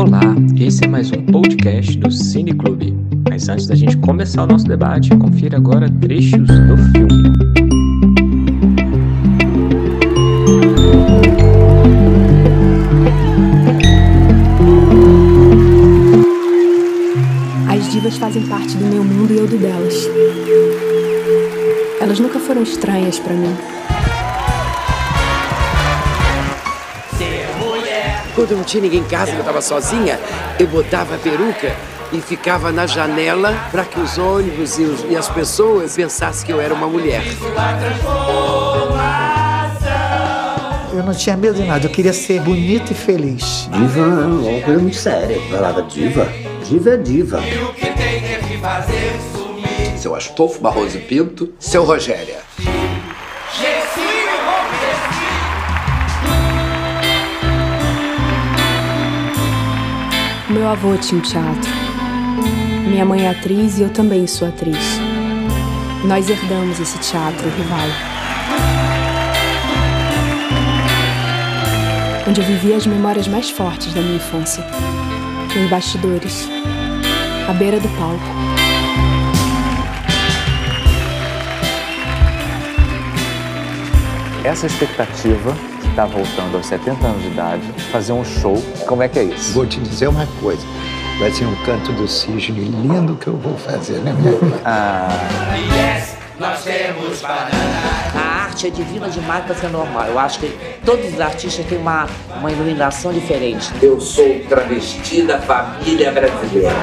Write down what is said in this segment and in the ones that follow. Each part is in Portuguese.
Olá, esse é mais um podcast do Cine Clube. Mas antes da gente começar o nosso debate, confira agora trechos do filme. As divas fazem parte do meu mundo e eu do delas. Elas nunca foram estranhas pra mim. Quando não tinha ninguém em casa, que eu estava sozinha, eu botava a peruca e ficava na janela para que os ônibus e as pessoas pensassem que eu era uma mulher. Eu não tinha medo de nada, eu queria ser bonita e feliz. Diva é uma coisa muito séria. A palavra diva, diva é diva. Seu Astolfo Barroso Pinto, seu Rogéria. Meu avô tinha um teatro. Minha mãe é atriz e eu também sou atriz. Nós herdamos esse teatro rival, onde eu vivi as memórias mais fortes da minha infância. Em bastidores, à beira do palco. Essa expectativa que está voltando aos 70 anos de idade, fazer um show, como é que é isso? Vou te dizer uma coisa, vai ser um canto do cisne lindo que eu vou fazer, né, minha filha? Nós temos banana. A arte é divina demais para ser normal. Eu acho que todos os artistas têm uma iluminação diferente. Eu sou travesti da família brasileira.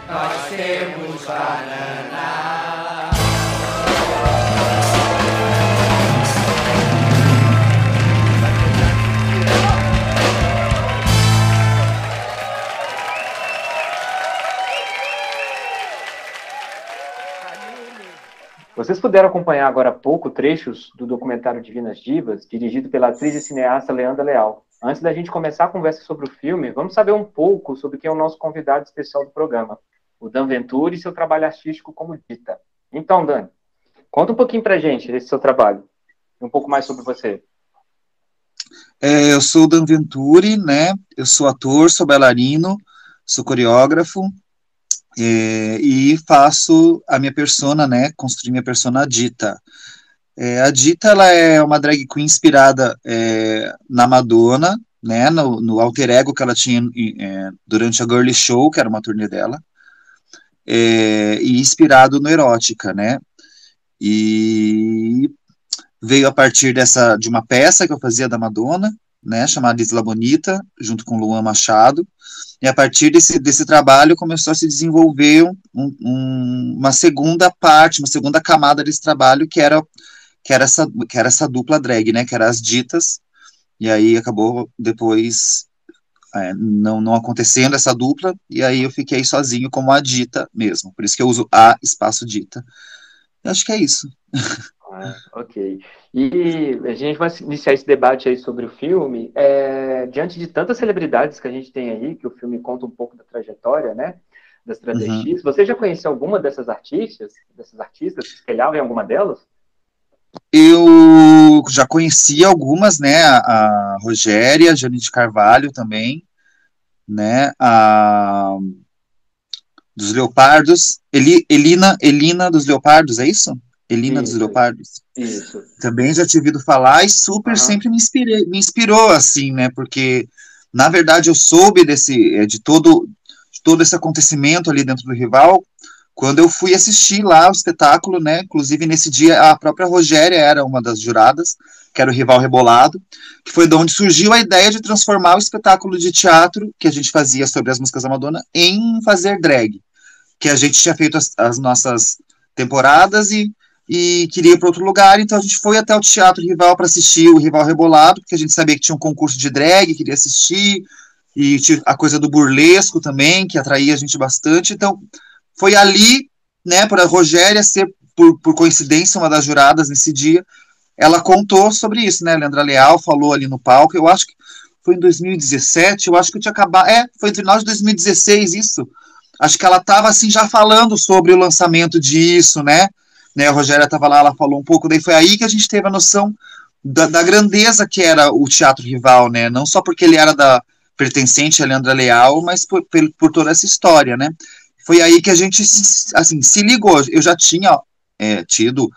Nós temos banana. Vocês puderam acompanhar agora há pouco trechos do documentário Divinas Divas, dirigido pela atriz e cineasta Leandra Leal. Antes da gente começar a conversa sobre o filme, vamos saber um pouco sobre quem é o nosso convidado especial do programa, o Dan Venturi e seu trabalho artístico como Dita. Então, Dan, conta um pouquinho pra gente desse seu trabalho, um pouco mais sobre você. Eu sou o Dan Venturi, né? Eu sou ator, sou bailarino, sou coreógrafo, e faço a minha persona, né, construir minha persona, a Dita. A Dita, ela é uma drag queen inspirada na Madonna, né, no alter ego que ela tinha durante a Girly Show, que era uma turnê dela, e inspirado no Erótica, né, e veio a partir de uma peça que eu fazia da Madonna, né, chamada Isla Bonita, junto com Luan Machado. E a partir desse trabalho começou a se desenvolver uma segunda parte, uma segunda camada desse trabalho, que era essa dupla drag, né, que era as Ditas, e aí acabou depois não acontecendo essa dupla, e aí eu fiquei sozinho como a Dita mesmo, por isso que eu uso a espaço Dita. Eu acho que é isso. Ok. E a gente vai iniciar esse debate aí sobre o filme, diante de tantas celebridades que a gente tem aí, que o filme conta um pouco da trajetória, né, das travestis. Uhum. Você já conheceu alguma dessas artistas, se espelhava em alguma delas? Eu já conheci algumas, né, a Rogéria, a Janine Carvalho também, né, dos Leopardos, Elina dos Leopardos, é isso? Elina dos Leopardos. Isso. Também já tinha ouvido falar e super sempre me inspirou, assim, né, porque, na verdade, eu soube de todo esse acontecimento ali dentro do Rival, quando eu fui assistir lá o espetáculo, né, inclusive nesse dia a própria Rogéria era uma das juradas, que era o Rival Rebolado, que foi de onde surgiu a ideia de transformar o espetáculo de teatro que a gente fazia sobre as músicas da Madonna em fazer drag, que a gente tinha feito as nossas temporadas e queria ir para outro lugar, então a gente foi até o Teatro Rival para assistir o Rival Rebolado, porque a gente sabia que tinha um concurso de drag, queria assistir, e tinha a coisa do burlesco também, que atraía a gente bastante, então foi ali, né, para a Rogéria ser, por coincidência, uma das juradas nesse dia, ela contou sobre isso, né, Leandra Leal falou ali no palco, eu acho que foi em 2017, eu acho que eu tinha acabado, foi no final de 2016 isso, acho que ela estava assim já falando sobre o lançamento disso, né, a Rogéria estava lá, ela falou um pouco, daí foi aí que a gente teve a noção da grandeza que era o Teatro Rival, né? Não só porque ele era pertencente a Leandra Leal, mas por toda essa história, né? Foi aí que a gente, assim, se ligou. Eu já tinha tido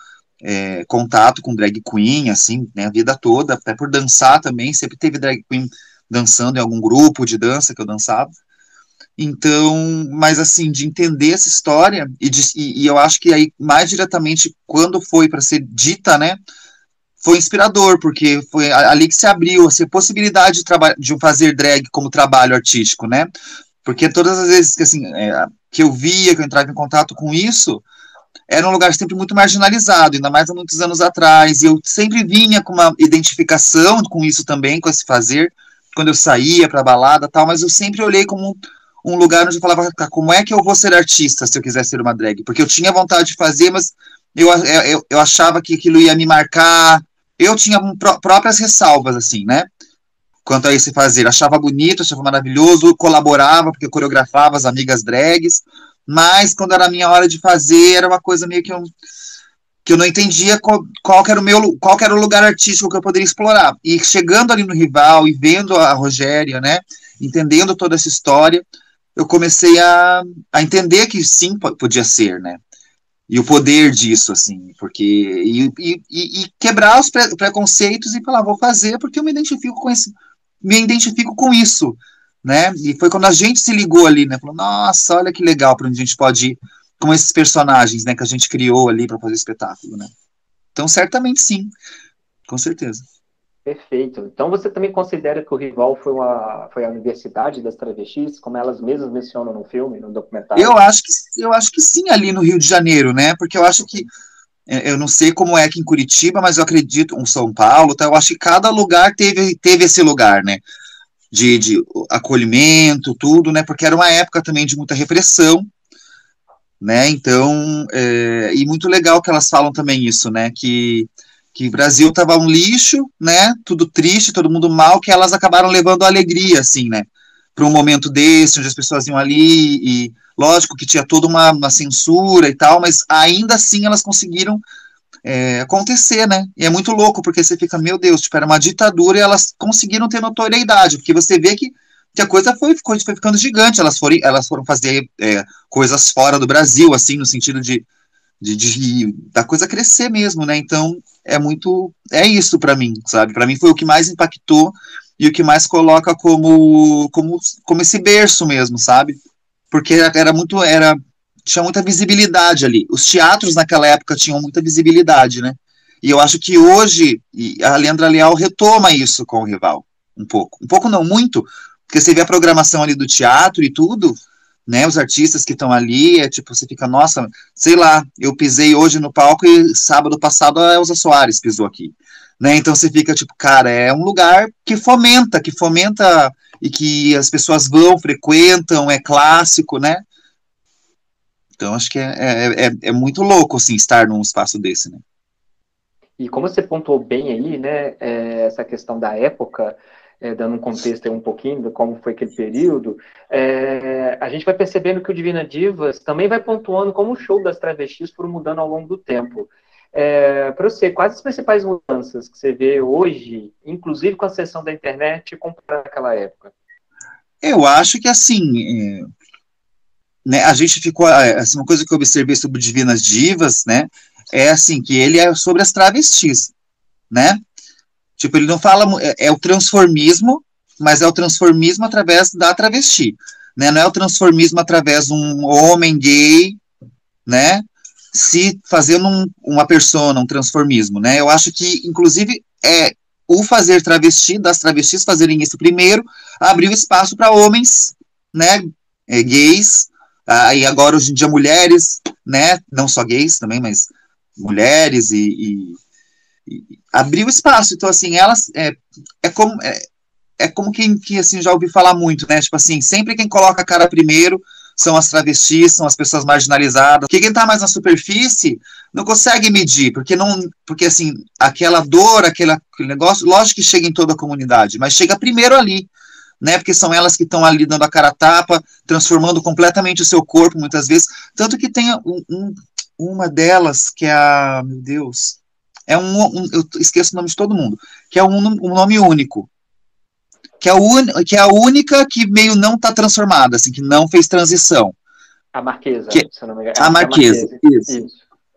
contato com drag queen, assim, né, a vida toda, até por dançar também, sempre teve drag queen dançando em algum grupo de dança que eu dançava. Então, mas assim, de entender essa história, e eu acho que aí, mais diretamente, quando foi para ser dita, né, foi inspirador, porque foi ali que se abriu assim, a possibilidade de fazer drag como trabalho artístico, né? Porque todas as vezes que, assim, que eu via, que eu entrava em contato com isso, era um lugar sempre muito marginalizado, ainda mais há muitos anos atrás, e eu sempre vinha com uma identificação com isso também, com esse fazer, quando eu saía para balada e tal, mas eu sempre olhei como um lugar onde eu falava, como é que eu vou ser artista se eu quiser ser uma drag? Porque eu tinha vontade de fazer, mas eu achava que aquilo ia me marcar. Eu tinha próprias ressalvas, assim, né? Quanto a esse fazer. Achava bonito, achava maravilhoso, colaborava, porque eu coreografava as amigas drags, mas quando era a minha hora de fazer, era uma coisa meio que eu não entendia qual que era o lugar artístico que eu poderia explorar. E chegando ali no Rival e vendo a Rogéria, né? Entendendo toda essa história, eu comecei a entender que sim, podia ser, né? E o poder disso, assim, porque e quebrar os preconceitos e falar, vou fazer porque eu me identifico com isso, né? E foi quando a gente se ligou ali, né? Falou, nossa, olha que legal para onde a gente pode ir com esses personagens, né? Que a gente criou ali para fazer espetáculo, né? Então, certamente sim, com certeza. Perfeito. Então você também considera que o Rival foi a universidade das travestis, como elas mesmas mencionam no filme, no documentário? Eu acho que sim, ali no Rio de Janeiro, né? Porque eu acho que, eu não sei como é aqui em Curitiba, mas eu acredito, em São Paulo, tá? Eu acho que cada lugar teve esse lugar, né? De acolhimento, tudo, né? Porque era uma época também de muita repressão, né? Então, e muito legal que elas falam também isso, né? Que o Brasil tava um lixo, né? Tudo triste, todo mundo mal, que elas acabaram levando a alegria, assim, né? Para um momento desse, onde as pessoas iam ali, e lógico que tinha toda uma censura e tal, mas ainda assim elas conseguiram acontecer, né? E é muito louco, porque você fica, meu Deus, tipo, era uma ditadura e elas conseguiram ter notoriedade, porque você vê que a coisa foi ficando gigante, elas foram fazer coisas fora do Brasil, assim, no sentido da coisa crescer mesmo, né? Então, é isso para mim, sabe? Para mim foi o que mais impactou e o que mais coloca como esse berço mesmo, sabe? Porque tinha muita visibilidade ali. Os teatros naquela época tinham muita visibilidade, né? E eu acho que hoje a Leandra Leal retoma isso com o Rival, um pouco não, muito, porque você vê a programação ali do teatro e tudo, né, os artistas que estão ali, tipo, você fica, nossa, sei lá, eu pisei hoje no palco e sábado passado a Elza Soares pisou aqui, né, então você fica, tipo, cara, é um lugar que fomenta e que as pessoas frequentam, é clássico, né, então acho que é muito louco, assim, estar num espaço desse, né. E como você pontuou bem aí, né, essa questão da época, dando um contexto aí um pouquinho de como foi aquele período, a gente vai percebendo que o Divina Divas também vai pontuando como o show das travestis foram mudando ao longo do tempo. Para você, quais as principais mudanças que você vê hoje, inclusive com a acessão da internet, comparado àquela época? Eu acho que, assim, né, a gente ficou, assim, uma coisa que eu observei sobre Divinas Divas, né, é assim, que ele é sobre as travestis, né? Tipo, ele não fala, é o transformismo, mas é o transformismo através da travesti, né? Não é o transformismo através de um homem gay, né? Se fazendo uma persona, um transformismo, né? Eu acho que, inclusive, o fazer travesti, das travestis fazerem isso primeiro, abriu espaço para homens, né? Gays, e agora hoje em dia mulheres, né? Não só gays também, mas mulheres e abriu espaço. Então, assim, elas como quem assim, já ouvi falar muito, né? Tipo assim, sempre quem coloca a cara primeiro são as travestis, são as pessoas marginalizadas. Porque quem tá mais na superfície não consegue medir, porque assim, aquela dor, aquele negócio, lógico que chega em toda a comunidade, mas chega primeiro ali, né? Porque são elas que estão ali dando a cara a tapa, transformando completamente o seu corpo, muitas vezes. Tanto que tem uma delas que é meu Deus, eu esqueço o nome de todo mundo, que é um nome único, que é a única que meio não tá transformada, assim, que não fez transição. A Marquesa, se eu não me engano. a Marquesa, isso.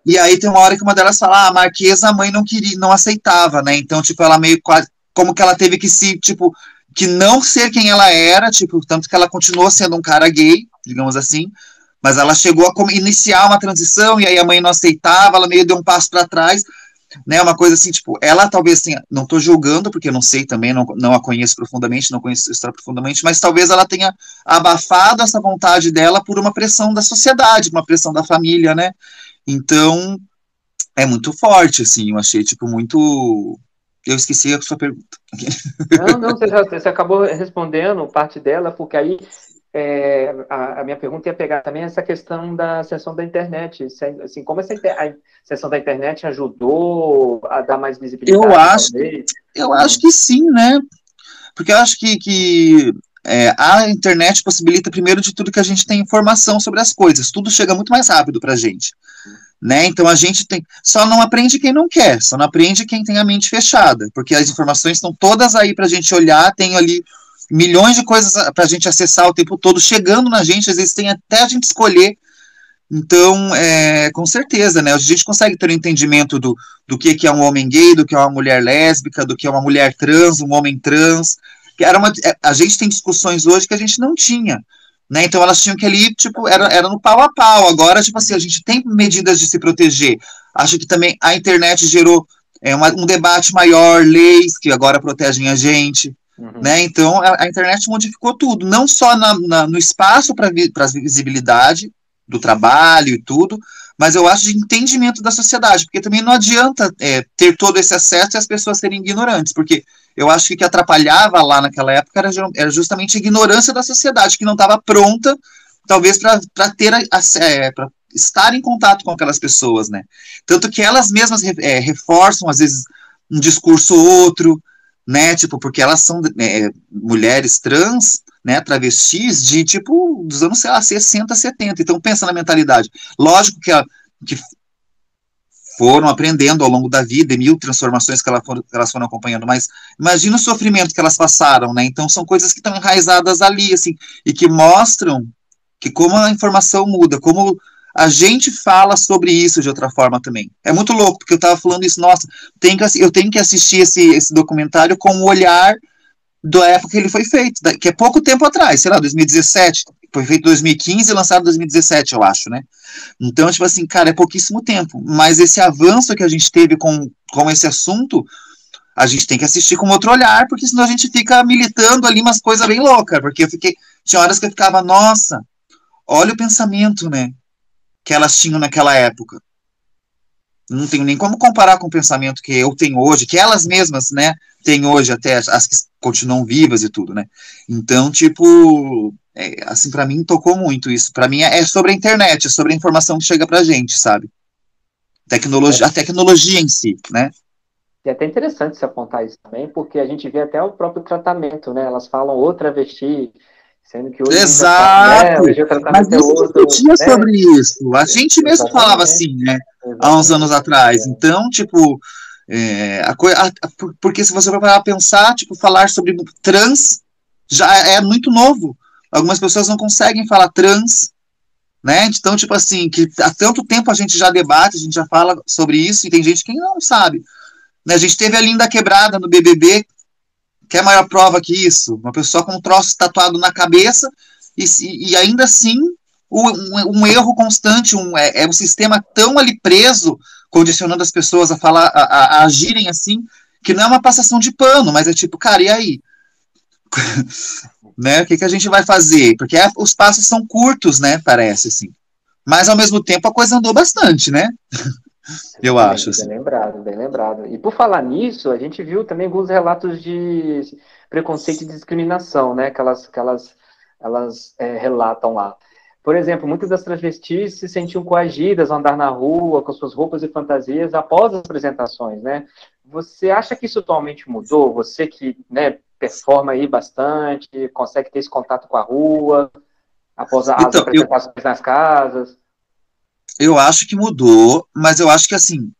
E aí tem uma hora que uma delas fala, a Marquesa, a mãe não queria, não aceitava, né? Então, tipo, ela meio como que ela teve que tipo, que não ser quem ela era, tipo, tanto que ela continuou sendo um cara gay, digamos assim, mas ela chegou a iniciar uma transição, e aí a mãe não aceitava, ela meio deu um passo para trás, né, uma coisa assim, tipo, ela talvez, assim, não estou julgando, porque eu não sei também, não a conheço profundamente, não conheço a história profundamente, mas talvez ela tenha abafado essa vontade dela por uma pressão da sociedade, uma pressão da família, né, então, é muito forte, assim, eu achei, tipo, muito... Eu esqueci a sua pergunta. Não, você acabou respondendo parte dela, porque aí a minha pergunta ia pegar também essa questão da sessão da internet, assim, como a sessão da internet ajudou a dar mais visibilidade? Eu acho que sim, né? Porque eu acho que a internet possibilita, primeiro de tudo, que a gente tem informação sobre as coisas, tudo chega muito mais rápido pra gente, né? Então a gente só não aprende quem não quer, só não aprende quem tem a mente fechada, porque as informações estão todas aí pra gente olhar, tem ali milhões de coisas pra gente acessar o tempo todo, chegando na gente, às vezes tem até a gente escolher. Então, com certeza, né? A gente consegue ter um entendimento do que é um homem gay, do que é uma mulher lésbica, do que é uma mulher trans, um homem trans. A gente tem discussões hoje que a gente não tinha, né? Então elas tinham que ali, tipo, era no pau a pau. Agora, tipo assim, a gente tem medidas de se proteger. Acho que também a internet gerou um debate maior, leis que agora protegem a gente. Né? Então, a internet modificou tudo, não só no espaço para visibilidade do trabalho e tudo, mas eu acho de entendimento da sociedade, porque também não adianta ter todo esse acesso e as pessoas serem ignorantes, porque eu acho que o que atrapalhava lá naquela época era justamente a ignorância da sociedade, que não estava pronta, talvez, para para estar em contato com aquelas pessoas, né? Tanto que elas mesmas reforçam, às vezes, um discurso ou outro, né, tipo, porque elas são mulheres trans, né, travestis de, tipo, dos anos, sei lá, 60, 70, então pensa na mentalidade, lógico que foram aprendendo ao longo da vida, e 1000 transformações que elas foram acompanhando, mas imagina o sofrimento que elas passaram, né, então são coisas que estão enraizadas ali, assim, e que mostram que como a informação muda, como a gente fala sobre isso de outra forma também. É muito louco, porque eu tava falando isso, nossa, eu tenho que assistir esse documentário com o olhar da época que ele foi feito, que é pouco tempo atrás, sei lá, 2017, foi feito em 2015 e lançado em 2017, eu acho, né? Então, tipo assim, cara, é pouquíssimo tempo, mas esse avanço que a gente teve com esse assunto, a gente tem que assistir com outro olhar, porque senão a gente fica militando ali umas coisas bem loucas, porque tinha horas que eu ficava, nossa, olha o pensamento, né, que elas tinham naquela época. Não tenho nem como comparar com o pensamento que eu tenho hoje, que elas mesmas, né, têm hoje, até as que continuam vivas e tudo, né. Então, tipo, assim, pra mim tocou muito isso. Pra mim é sobre a internet, é sobre a informação que chega pra gente, sabe? A tecnologia em si, né. E é até interessante se apontar isso também, porque a gente vê até o próprio tratamento, né, elas falam o travesti, sendo que hoje exato, hoje o tratamento mas nem se discutia sobre isso, a gente mesmo exatamente. Falava assim, né, há uns anos atrás, então, tipo, porque se você vai parar a pensar, tipo, falar sobre trans já é muito novo, algumas pessoas não conseguem falar trans, né, então, tipo assim, que há tanto tempo a gente já debate, a gente já fala sobre isso, e tem gente que não sabe, né, a gente teve a Linda Quebrada no BBB, que é maior prova que isso, uma pessoa com um troço tatuado na cabeça, e ainda assim, um erro constante, um sistema tão ali preso, condicionando as pessoas a falar, a agirem assim, que não é uma passação de pano, mas é tipo, cara, e aí? Né, o que a gente vai fazer? Porque os passos são curtos, né, parece, assim. Mas, ao mesmo tempo, a coisa andou bastante, né? Eu acho. Assim. Bem lembrado, bem lembrado. E por falar nisso, a gente viu também alguns relatos de preconceito e discriminação, né, que elas relatam lá. Por exemplo, muitas das travestis se sentiam coagidas a andar na rua com suas roupas e fantasias após as apresentações, né? Você acha que isso atualmente mudou? Você que, né, performa aí bastante, consegue ter esse contato com a rua, após as apresentações nas casas? Eu acho que mudou, mas eu acho que, assim,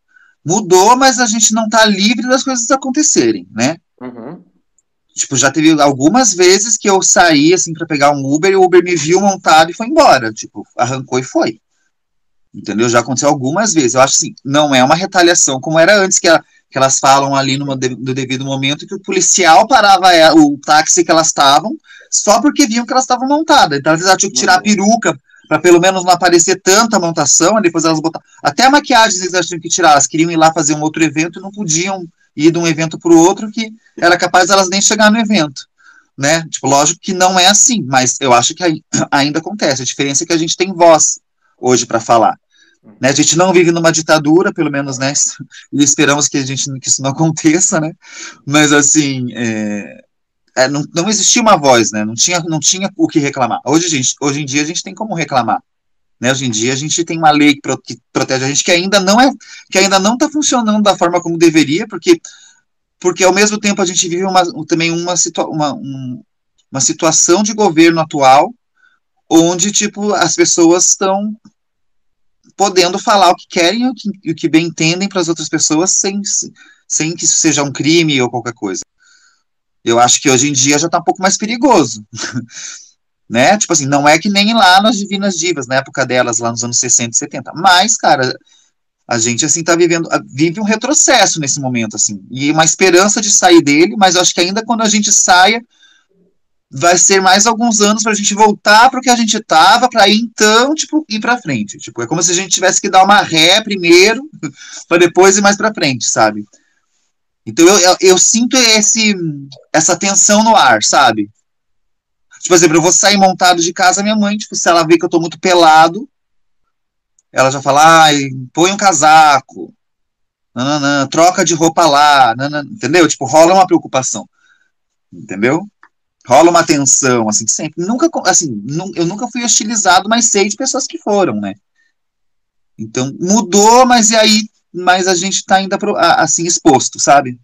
Mudou, mas a gente não tá livre das coisas acontecerem, né? Uhum. Tipo, já teve algumas vezes que eu saí, assim, pra pegar um Uber, e o Uber me viu montado e foi embora. Tipo, arrancou e foi. Entendeu? Já aconteceu algumas vezes. Eu acho assim, não é uma retaliação como era antes, que elas falam ali no devido momento que o policial parava o táxi que elas estavam só porque viam que elas estavam montadas. Então, às vezes, elas tinham que tirar a peruca para pelo menos não aparecer tanta montação, e depois elas botavam. Até a maquiagem, às vezes, elas tinham que tirar. Elas queriam ir lá fazer um outro evento e não podiam ir de um evento para o outro, que era capaz de elas nem chegar no evento. Né? Tipo, lógico que não é assim, mas eu acho que ainda acontece. A diferença é que a gente tem voz hoje para falar. Né? A gente não vive numa ditadura, pelo menos, né? E esperamos que isso não aconteça, né? Mas assim, não existia uma voz, né? Não tinha o que reclamar. Hoje em dia a gente tem como reclamar. Né? Hoje em dia a gente tem uma lei que protege a gente que ainda não está funcionando da forma como deveria, porque ao mesmo tempo a gente vive também uma situação de governo atual onde tipo as pessoas estão podendo falar o que querem e o que bem entendem para as outras pessoas sem que isso seja um crime ou qualquer coisa. Eu acho que hoje em dia já está um pouco mais perigoso. Né? Tipo assim, não é que nem lá nas Divinas Divas, na época delas, lá nos anos 60 e 70. Mas, cara, a gente, assim, vive um retrocesso nesse momento, assim. E uma esperança de sair dele, mas eu acho que ainda quando a gente saia, vai ser mais alguns anos para a gente voltar para o que a gente estava, para aí então, tipo, ir para frente. Tipo, é como se a gente tivesse que dar uma ré primeiro, para depois ir mais para frente, sabe? Então eu sinto essa tensão no ar, sabe? Tipo, por exemplo, eu vou sair montado de casa, minha mãe, tipo, se ela vê que eu tô muito pelado, ela já fala, ai, põe um casaco, nananã, troca de roupa lá, nananã, entendeu? Tipo, rola uma preocupação, entendeu? Rola uma tensão, assim, sempre. Eu nunca fui hostilizado, mas sei de pessoas que foram, né? Então, mudou, mas a gente tá ainda, assim, exposto, sabe?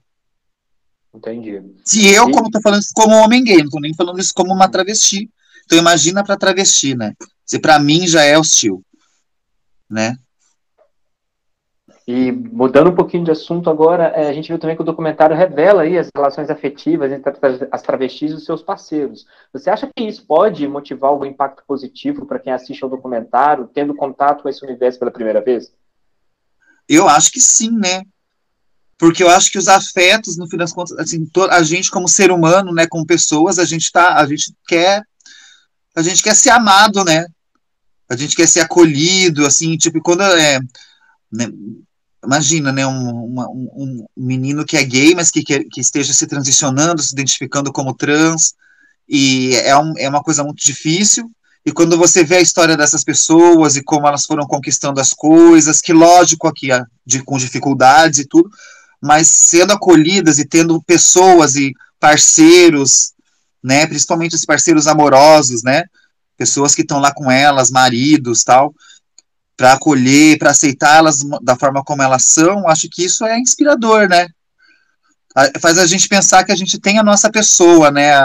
Entendi. Se eu, como tô falando isso como homem gay, não tô nem falando isso como uma travesti. Então, imagina pra travesti, né? Se pra mim já é hostil, né? E mudando um pouquinho de assunto agora, a gente viu também que o documentário revela aí as relações afetivas entre as travestis e os seus parceiros. Você acha que isso pode motivar algum impacto positivo para quem assiste ao documentário, tendo contato com esse universo pela primeira vez? Eu acho que sim, né? Porque eu acho que os afetos, no fim das contas, assim, a gente como ser humano, né, como pessoas, a gente quer ser amado, né? A gente quer ser acolhido, assim, tipo, quando né, imagina, né, um menino que é gay, mas que esteja se transicionando, se identificando como trans, e é uma coisa muito difícil, e quando você vê a história dessas pessoas e como elas foram conquistando as coisas, que lógico aqui, com dificuldades e tudo, mas sendo acolhidas e tendo pessoas e parceiros, né, principalmente os parceiros amorosos, né, pessoas que estão lá com elas, maridos, tal, para acolher, para aceitá-las da forma como elas são, acho que isso é inspirador, né? Faz a gente pensar que a gente tem a nossa pessoa, né?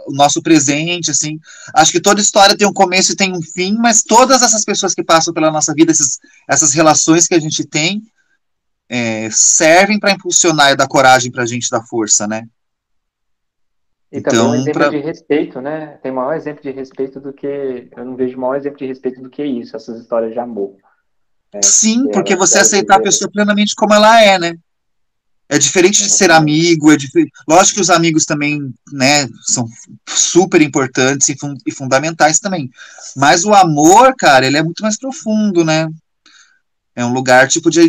O nosso presente, assim. Acho que toda história tem um começo e tem um fim, mas todas essas pessoas que passam pela nossa vida, essas relações que a gente tem, servem para impulsionar e dar coragem para a gente, dar força, né? E também um exemplo de respeito, né? Tem maior exemplo de respeito do que... Eu não vejo maior exemplo de respeito do que isso, essas histórias de amor. Sim, porque você aceitar a pessoa plenamente como ela é, né? É diferente de ser amigo, lógico que os amigos também, né, são super importantes e fundamentais também. Mas o amor, cara, ele é muito mais profundo, né? É um lugar, tipo, de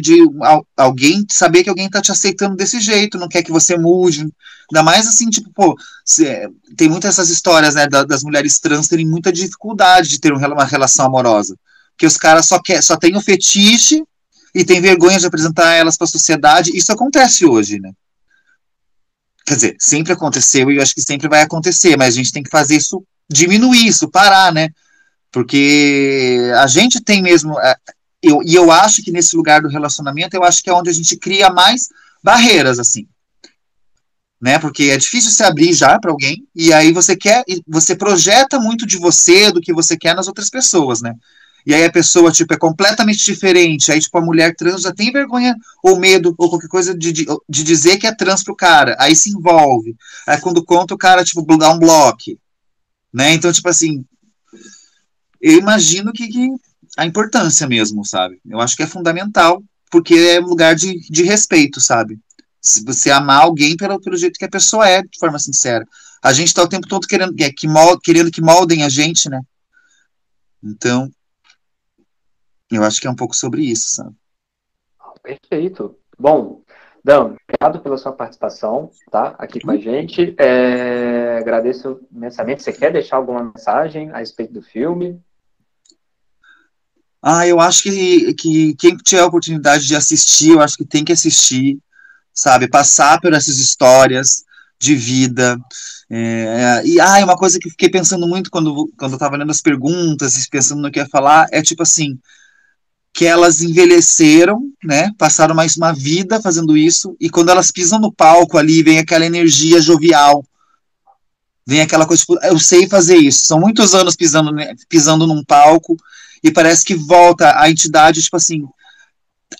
alguém saber que alguém tá te aceitando desse jeito, não quer que você mude. Ainda mais assim, tipo, pô, tem muitas essas histórias, né, das mulheres trans terem muita dificuldade de ter uma relação amorosa. Que os caras só têm o fetiche e tem vergonha de apresentar elas para a sociedade. Isso acontece hoje, né? Quer dizer, sempre aconteceu e eu acho que sempre vai acontecer, mas a gente tem que fazer isso, diminuir isso, parar, né? Porque a gente tem mesmo... eu acho que nesse lugar do relacionamento, eu acho que é onde a gente cria mais barreiras, assim. Né? Porque é difícil se abrir já para alguém, e aí você projeta muito de você, do que você quer nas outras pessoas, né? e aí a pessoa, tipo, é completamente diferente, aí, tipo, a mulher trans já tem vergonha ou medo ou qualquer coisa de dizer que é trans pro cara, aí se envolve, aí quando conta o cara, tipo, dá um bloco, né, então, tipo assim, eu imagino que a importância mesmo, sabe, eu acho que é fundamental, porque é um lugar de respeito, sabe, se você amar alguém pelo jeito que a pessoa é, de forma sincera. A gente tá o tempo todo querendo que moldem a gente, né? Então, eu acho que é um pouco sobre isso, sabe? Perfeito. Bom, Dan, obrigado pela sua participação, tá? Aqui com a gente. Agradeço imensamente. Você quer deixar alguma mensagem a respeito do filme? Eu acho que quem tiver a oportunidade de assistir, eu acho que tem que assistir, sabe? Passar por essas histórias de vida. Uma coisa que eu fiquei pensando muito quando eu estava lendo as perguntas e pensando no que ia falar, é tipo assim, que elas envelheceram, né? Passaram mais uma vida fazendo isso, e quando elas pisam no palco ali, vem aquela energia jovial, vem aquela coisa, tipo, eu sei fazer isso. São muitos anos pisando num palco, e parece que volta a entidade, tipo assim,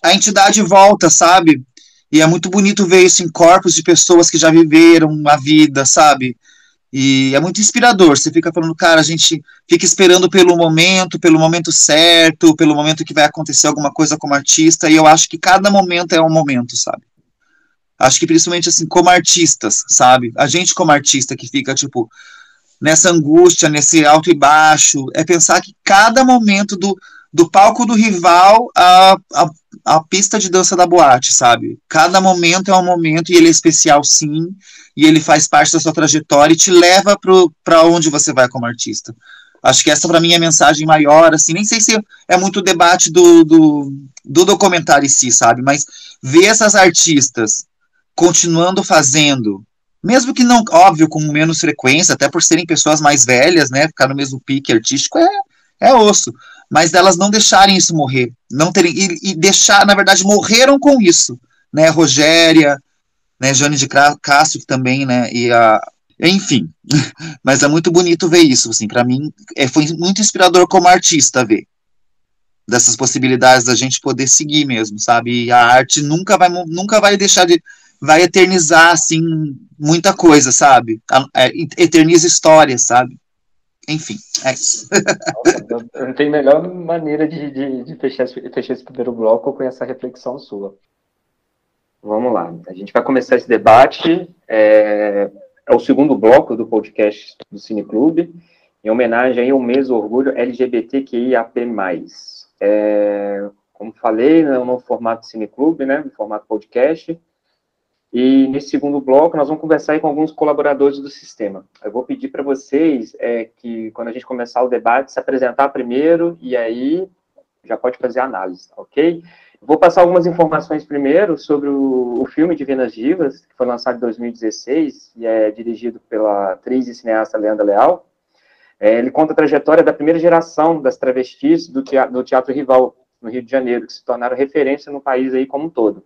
a entidade volta, sabe? E é muito bonito ver isso em corpos de pessoas que já viveram a vida, sabe? E é muito inspirador. Você fica falando, cara, a gente fica esperando pelo momento certo, pelo momento que vai acontecer alguma coisa como artista, e eu acho que cada momento é um momento, sabe? Acho que principalmente assim, como artistas, sabe? A gente como artista que fica, tipo, nessa angústia, nesse alto e baixo, é pensar que cada momento do palco do rival a pista de dança da boate, sabe? Cada momento é um momento e ele é especial, sim, e ele faz parte da sua trajetória e te leva para onde você vai como artista. Acho que essa para mim é a mensagem maior, assim, nem sei se é muito debate do documentário em si, sabe? Mas ver essas artistas continuando fazendo, mesmo que não, óbvio, com menos frequência, até por serem pessoas mais velhas, né? Ficar no mesmo pique artístico é osso. Mas delas não deixarem isso morrer, não terem e deixar, na verdade, morreram com isso, né? Rogéria, né? Jane de Castro também, né? Enfim, mas é muito bonito ver isso, assim, para mim foi muito inspirador como artista ver dessas possibilidades da gente poder seguir mesmo, sabe? E a arte nunca vai deixar vai eternizar, assim, muita coisa, sabe? Eterniza histórias, sabe? Enfim, é isso. Não tem melhor maneira de fechar esse primeiro bloco com essa reflexão sua. Vamos lá, a gente vai começar esse debate, é o segundo bloco do podcast do Cineclube, em homenagem aí ao mês do orgulho LGBTQIAP+. Como falei, no formato Cineclube, né, no formato podcast, e nesse segundo bloco nós vamos conversar aí com alguns colaboradores do sistema. Eu vou pedir para vocês que, quando a gente começar o debate, se apresentar primeiro, e aí já pode fazer a análise, ok? Vou passar algumas informações primeiro sobre o filme Divinas Divas, que foi lançado em 2016, e é dirigido pela atriz e cineasta Leandra Leal. Ele conta a trajetória da primeira geração das travestis do Teatro Rival, no Rio de Janeiro, que se tornaram referência no país aí como um todo.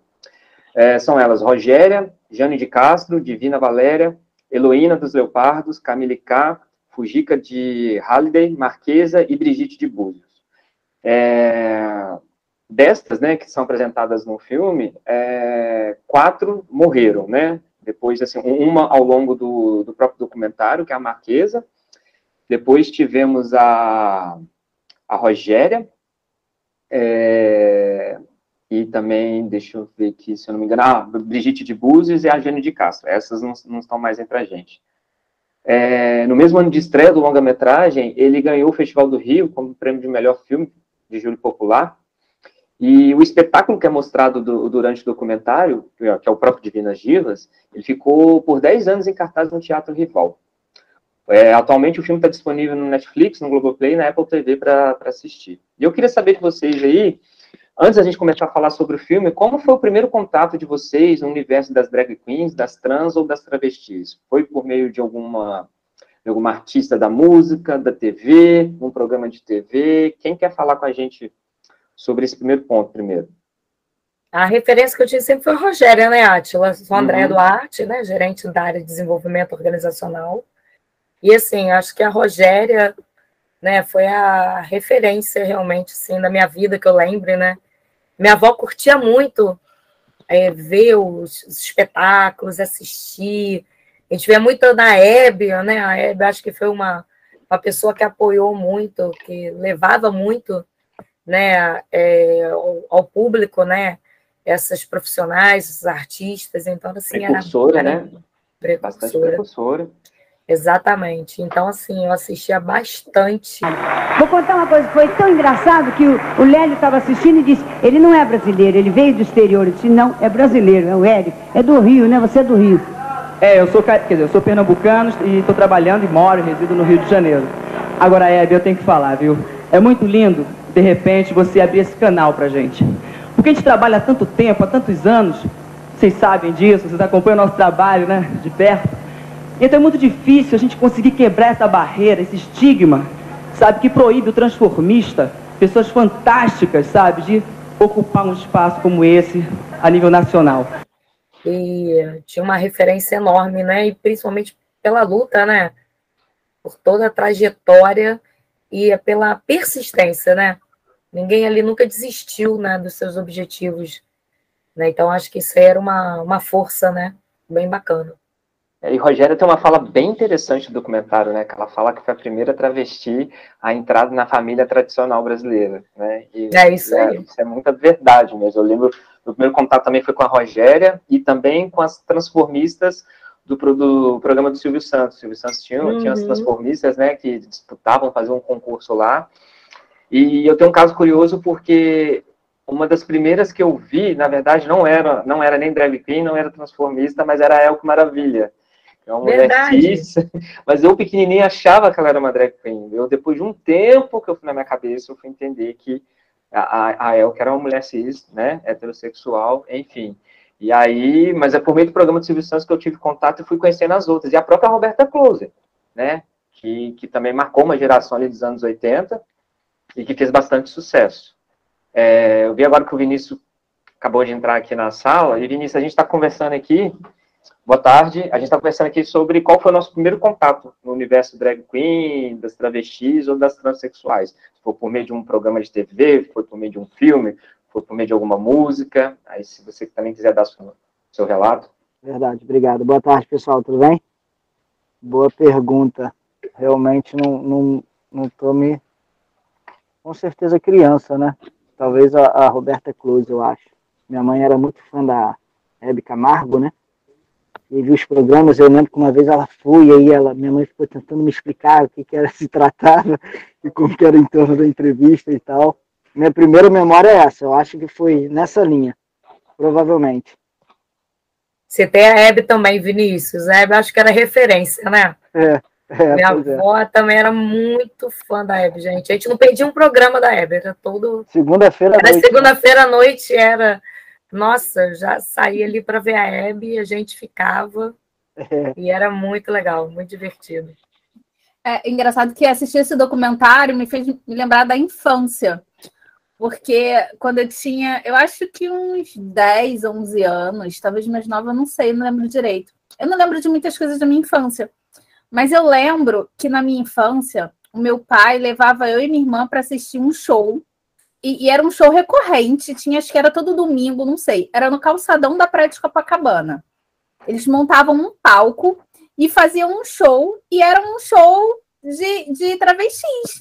São elas Rogéria, Jane de Castro, Divina Valéria, Heloína dos Leopardos, Camille K, Fujica de Halliday, Marquesa e Brigitte de Búzios. Destas, né, que são apresentadas no filme, 4 morreram, né? Depois, assim, uma ao longo do próprio documentário, que é a Marquesa. Depois tivemos a Rogéria, e também, deixa eu ver aqui, se eu não me engano, a Brigitte de Búzios e a Jane de Castro. Essas não estão mais entre a gente. No mesmo ano de estreia do longa-metragem, ele ganhou o Festival do Rio como prêmio de melhor filme de júri popular. E o espetáculo que é mostrado durante o documentário, que é o próprio Divinas Divas, ele ficou por 10 anos em cartaz no Teatro Rival. Atualmente o filme está disponível no Netflix, no Globoplay e na Apple TV para assistir. E eu queria saber de vocês aí, antes da gente começar a falar sobre o filme, como foi o primeiro contato de vocês no universo das drag queens, das trans ou das travestis? Foi por meio de alguma artista da música, da TV, um programa de TV? Quem quer falar com a gente sobre esse primeiro ponto primeiro? A referência que eu tive sempre foi a Rogéria, né, Átila? Sou Andréa Duarte, né, gerente da área de desenvolvimento organizacional. E, assim, acho que a Rogéria né? Foi a referência realmente, assim, da minha vida, que eu lembre, né? Minha avó curtia muito ver os espetáculos, assistir. A gente vê muito na Hebe, né? A Hebe acho que foi uma pessoa que apoiou muito, que levava muito, né, ao público, né, essas profissionais, esses artistas. Então, assim, precursora, né? Bastante precursora. Exatamente. Então, assim, eu assistia bastante. Vou contar uma coisa, foi tão engraçado que o Lélio estava assistindo e disse, ele não é brasileiro, ele veio do exterior. Eu disse, não, é brasileiro, é o Hélio. É do Rio, né? Você é do Rio. Eu sou pernambucano e estou trabalhando e moro e resido no Rio de Janeiro. Agora, Hebe, eu tenho que falar, viu? É muito lindo, de repente, você abrir esse canal pra gente. Porque a gente trabalha há tanto tempo, há tantos anos, vocês sabem disso, vocês acompanham o nosso trabalho, né, de perto. Então é muito difícil a gente conseguir quebrar essa barreira, esse estigma, sabe, que proíbe o transformista, pessoas fantásticas, sabe, de ocupar um espaço como esse a nível nacional. E tinha uma referência enorme, né, e principalmente pela luta, né, por toda a trajetória e pela persistência, né? Ninguém ali nunca desistiu, né, dos seus objetivos, né? Então acho que isso aí era uma força, né, bem bacana. E Rogéria tem uma fala bem interessante do documentário, né? Que ela fala que foi a primeira travesti a entrar na família tradicional brasileira, né? E isso aí. Isso é muita verdade mesmo. Eu lembro, o primeiro contato também foi com a Rogéria e também com as transformistas do programa do Silvio Santos. O Silvio Santos tinha as transformistas, né? Que disputavam fazer um concurso lá. E eu tenho um caso curioso porque uma das primeiras que eu vi, na verdade, não era nem drag queen, não era transformista, mas era a Elke Maravilha. É uma mulher cis, mas eu pequenininho achava que ela era uma drag queen. Eu, depois de um tempo que eu fui na minha cabeça, eu fui entender que a Elke era uma mulher cis, né, heterossexual, enfim. E aí, mas é por meio do programa do Silvio Santos que eu tive contato e fui conhecendo as outras. E a própria Roberta Closer, né, que também marcou uma geração ali dos anos 80 e que fez bastante sucesso. Eu vi agora que o Vinícius acabou de entrar aqui na sala. E, Vinícius, a gente está conversando aqui. Boa tarde. A gente está conversando aqui sobre qual foi o nosso primeiro contato no universo drag queen, das travestis ou das transexuais. Se foi por meio de um programa de TV, foi por meio de um filme, foi por meio de alguma música. Aí, se você também quiser dar seu relato. Verdade, obrigado. Boa tarde, pessoal, tudo bem? Boa pergunta. Realmente não estou me... Com certeza criança, né? Talvez a Roberta Closer, eu acho. Minha mãe era muito fã da Hebe Camargo, né? E viu os programas, eu lembro que uma vez ela foi, e aí minha mãe ficou tentando me explicar o que era, se tratava, e como que era em torno da entrevista e tal. Minha primeira memória é essa, eu acho que foi nessa linha, provavelmente. Você tem a Hebe também, Vinícius. A Hebe acho que era referência, né? Minha avó também era muito fã da Hebe, gente. A gente não perdia um programa da Hebe, era todo... Segunda-feira à noite. Segunda-feira à noite, era... Nossa, já saía ali para ver a Hebe, a gente ficava, e era muito legal, muito divertido. É engraçado que assistir esse documentário me fez me lembrar da infância, porque quando eu tinha, eu acho que uns 10, 11 anos, talvez mais nova, eu não sei, não lembro direito. Eu não lembro de muitas coisas da minha infância, mas eu lembro que na minha infância, o meu pai levava eu e minha irmã para assistir um show. E era um show recorrente, acho que era todo domingo, não sei. Era no calçadão da Praia de Copacabana. Eles montavam um palco e faziam um show, e era um show de travestis.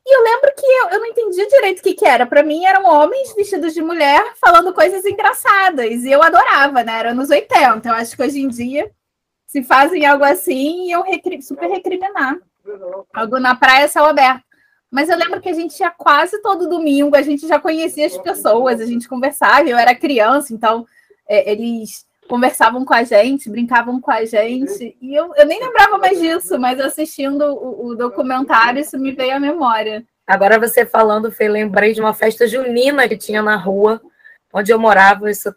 E eu lembro que eu não entendia direito o que era. Para mim, eram homens vestidos de mulher falando coisas engraçadas. E eu adorava, né? Era nos 80. Eu acho que hoje em dia, se fazem algo assim, iam super recriminar. Algo na praia, céu aberto. Mas eu lembro que a gente ia quase todo domingo, a gente já conhecia as pessoas, a gente conversava, eu era criança, então eles conversavam com a gente, brincavam com a gente, e eu nem lembrava mais disso, mas assistindo o documentário, isso me veio à memória. Agora você falando, Fê, lembrei de uma festa junina que tinha na rua, onde eu morava, isso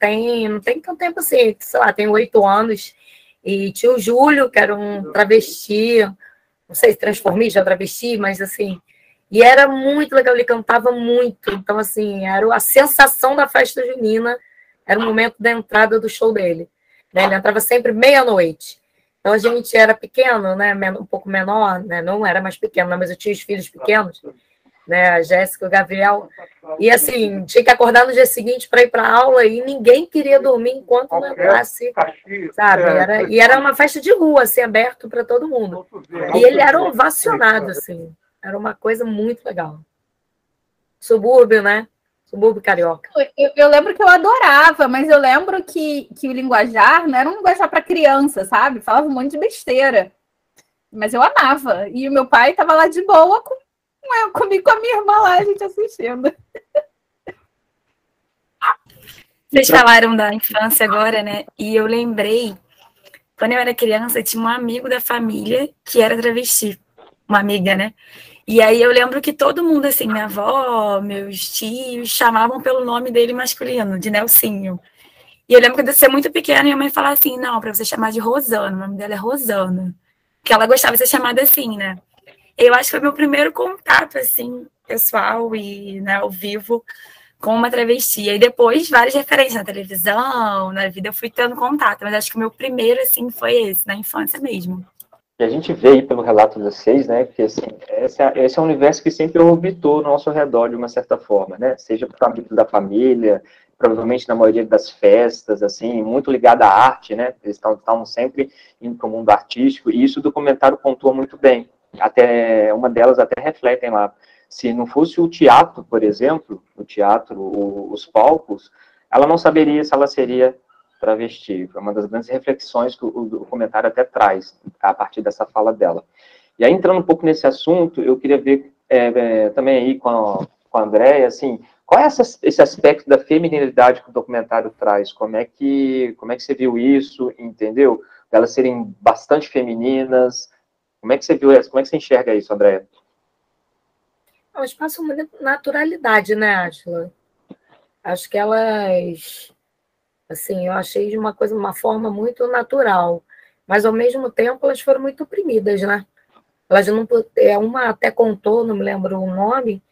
não tem tanto tempo assim, sei lá, tem 8 anos, e tinha o Júlio, que era um travesti, não sei se transformista, travesti, mas assim... E era muito legal, ele cantava muito. Então, assim, era a sensação da festa junina, era o momento da entrada do show dele. Né? Ele entrava sempre meia-noite. Então a gente era pequeno, né? Um pouco menor, né? Não era mais pequeno, mas eu tinha os filhos pequenos, né? A Jéssica, o Gabriel. E assim, tinha que acordar no dia seguinte para ir para a aula e ninguém queria dormir enquanto não entrasse, sabe? E era uma festa de rua, assim, aberto para todo mundo. E ele era ovacionado, assim. Era uma coisa muito legal. Subúrbio, né? Subúrbio carioca. Eu lembro que eu adorava, mas eu lembro que o linguajar não era um linguajar para criança, sabe? Falava um monte de besteira. Mas eu amava. E o meu pai estava lá de boa comigo, com a minha irmã lá, a gente assistindo. Vocês falaram da infância agora, né? E eu lembrei, quando eu era criança, tinha um amigo da família que era travesti. Uma amiga, né? E aí eu lembro que todo mundo, assim, minha avó, meus tios, chamavam pelo nome dele masculino, de Nelsinho. E eu lembro que eu ser muito pequena, minha mãe falava assim, não, para você chamar de Rosana, o nome dela é Rosana. Porque ela gostava de ser chamada assim, né? Eu acho que foi meu primeiro contato, assim, pessoal e, né, ao vivo com uma travesti. E depois, várias referências na televisão, na vida, eu fui tendo contato. Mas acho que o meu primeiro, assim, foi esse, na infância mesmo. E a gente vê aí pelo relato de vocês, né, que assim, esse é um universo que sempre orbitou ao nosso redor de uma certa forma, né, seja para o âmbito da família, provavelmente na maioria das festas, assim, muito ligado à arte, né, eles estavam sempre indo para o mundo artístico, e isso o documentário pontua muito bem, até uma delas até refletem lá, se não fosse o teatro, por exemplo, o teatro, os palcos, ela não saberia se ela seria travesti. Foi uma das grandes reflexões que o documentário até traz, a partir dessa fala dela. E aí, entrando um pouco nesse assunto, eu queria ver também aí com a Andréia, assim, qual é esse aspecto da feminilidade que o documentário traz? Como é que você viu isso, entendeu? Elas serem bastante femininas, como é que você viu isso? Como é que você enxerga isso, Andréia? Elas passam uma naturalidade, né, Átila? Acho que elas... Assim, eu achei de uma forma muito natural, mas ao mesmo tempo elas foram muito oprimidas, né? Elas não, uma até contou, não me lembro o nome,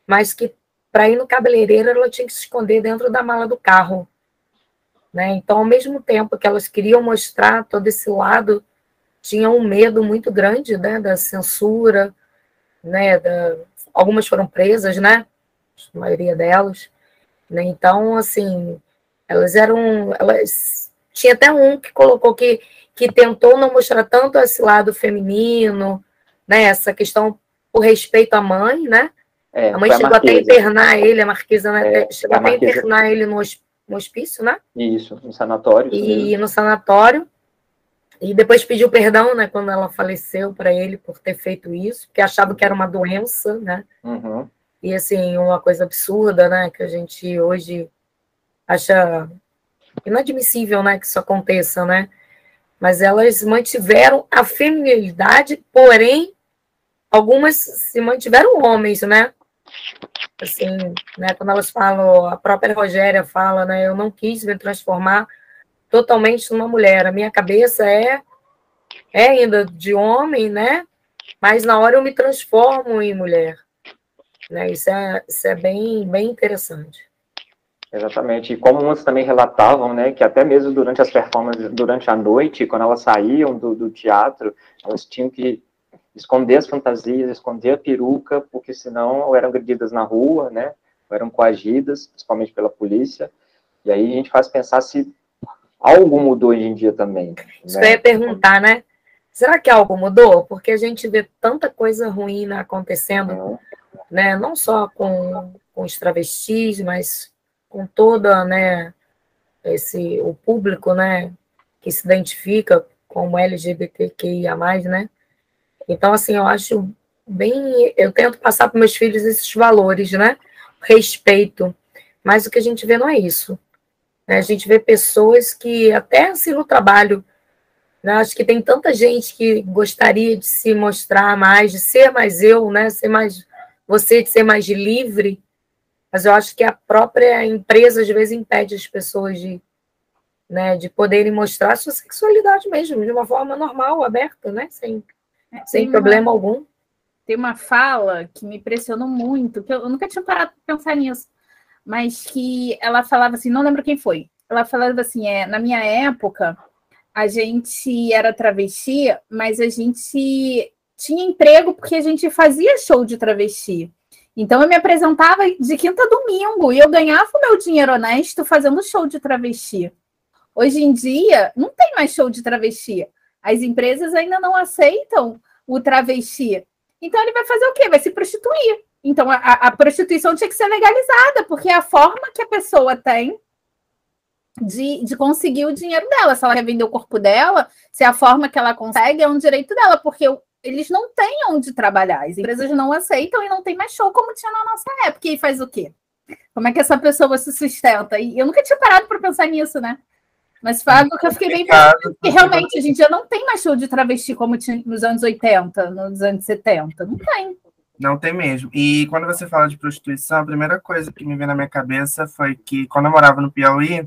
mas que para ir no cabeleireiro ela tinha que se esconder dentro da mala do carro, né? Então, ao mesmo tempo que elas queriam mostrar todo esse lado, tinham um medo muito grande, né, da censura, né? Algumas foram presas, né? A maioria delas, né? Então, assim, elas tinha até um que colocou que tentou não mostrar tanto esse lado feminino, né? Essa questão por respeito à mãe, né? A mãe chegou até a internar ele, a Marquesa, né? Chegou até a internar ele no hospício, né? Isso, no sanatório. E no sanatório. E depois pediu perdão, né? Quando ela faleceu para ele por ter feito isso, porque achava que era uma doença, né? Uhum. E, assim, uma coisa absurda, né? Que a gente hoje acha inadmissível, né, que isso aconteça, né? Mas elas mantiveram a feminilidade, porém, algumas se mantiveram homens, né? Assim, né, quando elas falam, a própria Rogéria fala, né, eu não quis me transformar totalmente numa mulher, a minha cabeça é ainda de homem, né? Mas na hora eu me transformo em mulher, né? Isso é bem, bem interessante. Exatamente, e como muitos também relatavam, né, que até mesmo durante as performances, durante a noite, quando elas saíam do teatro, elas tinham que esconder as fantasias, esconder a peruca, porque senão ou eram agredidas na rua, né, ou eram coagidas, principalmente pela polícia, e aí a gente faz pensar se algo mudou hoje em dia também. Isso que eu ia perguntar, né, será que algo mudou? Porque a gente vê tanta coisa ruim acontecendo, né, não só com os travestis, mas com toda, né, o público, né, que se identifica como LGBTQIA+, né? Então, assim, eu acho eu tento passar para meus filhos esses valores, né? Respeito. Mas o que a gente vê não é isso, né? A gente vê pessoas que, até assim no trabalho, né, acho que tem tanta gente que gostaria de se mostrar mais, de ser mais eu, né? Ser mais você, de ser mais livre. Mas eu acho que a própria empresa, às vezes, impede as pessoas de poderem mostrar a sua sexualidade mesmo, de uma forma normal, aberta, né? Sem problema algum. Tem uma fala que me impressionou muito, que eu nunca tinha parado para pensar nisso, mas que ela falava assim, não lembro quem foi, ela falava assim, na minha época, a gente era travesti, mas a gente tinha emprego porque a gente fazia show de travesti. Então, eu me apresentava de quinta a domingo e eu ganhava o meu dinheiro honesto fazendo show de travesti. Hoje em dia, não tem mais show de travesti. As empresas ainda não aceitam o travesti. Então, ele vai fazer o quê? Vai se prostituir. Então, a prostituição tinha que ser legalizada, porque é a forma que a pessoa tem de conseguir o dinheiro dela. Se ela quer vender o corpo dela, se é a forma que ela consegue, é um direito dela, porque eles não têm onde trabalhar. As empresas não aceitam e não tem mais show como tinha na nossa época. E faz o quê? Como é que essa pessoa se sustenta? E eu nunca tinha parado para pensar nisso, né? Mas foi algo que eu fiquei bem pensando, porque realmente hoje em dia não tem mais show de travesti como tinha nos anos 80, nos anos 70. Não tem. Não tem mesmo. E quando você fala de prostituição, a primeira coisa que me veio na minha cabeça foi que quando eu morava no Piauí,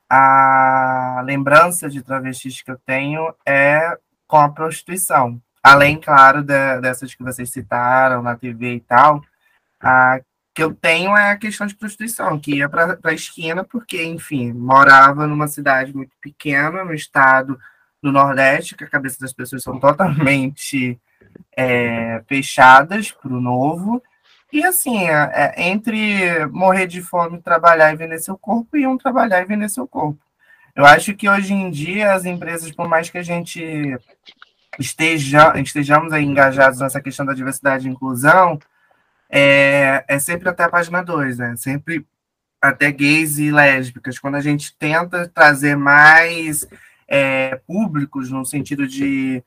a lembrança de travestis que eu tenho é com a prostituição. Além, claro, dessas que vocês citaram na TV e tal, a que eu tenho é a questão de prostituição, que ia para a esquina porque, enfim, morava numa cidade muito pequena, no estado do Nordeste, que a cabeça das pessoas são totalmente fechadas para o novo. E, assim, entre morrer de fome, trabalhar e vender seu corpo, iam trabalhar e vender seu corpo. Eu acho que, hoje em dia, as empresas, por mais que a gente estejamos aí engajados nessa questão da diversidade e inclusão, é sempre até a página 2, né? Sempre até gays e lésbicas. Quando a gente tenta trazer mais públicos, no sentido de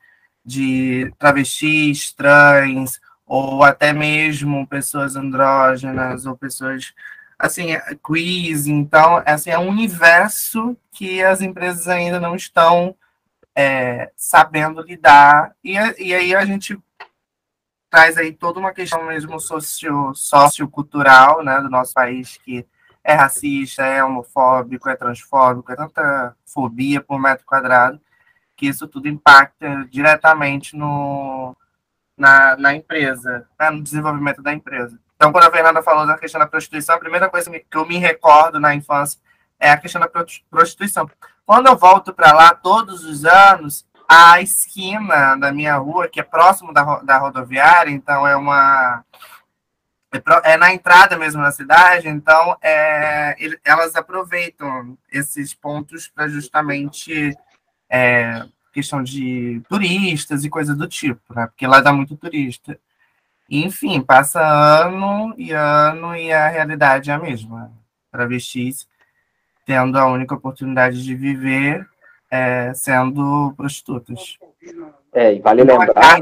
travestis, trans, ou até mesmo pessoas andrógenas, ou pessoas, assim, queers, então, assim, é um universo que as empresas ainda não estão sabendo lidar, e aí a gente traz aí toda uma questão mesmo sociocultural, né, do nosso país, que é racista, é homofóbico, é transfóbico, é tanta fobia por metro quadrado, que isso tudo impacta diretamente na empresa, né, no desenvolvimento da empresa. Então, quando a Fernanda falou da questão da prostituição, a primeira coisa que eu me recordo na infância é a questão da prostituição. Quando eu volto para lá todos os anos, a esquina da minha rua, que é próximo da rodoviária, então é na entrada mesmo na cidade, então elas aproveitam esses pontos para justamente questão de turistas e coisa do tipo, né? Porque lá dá muito turista. E, enfim, passa ano e a realidade é a mesma. Travestis tendo a única oportunidade de viver sendo prostitutas. E vale lembrar...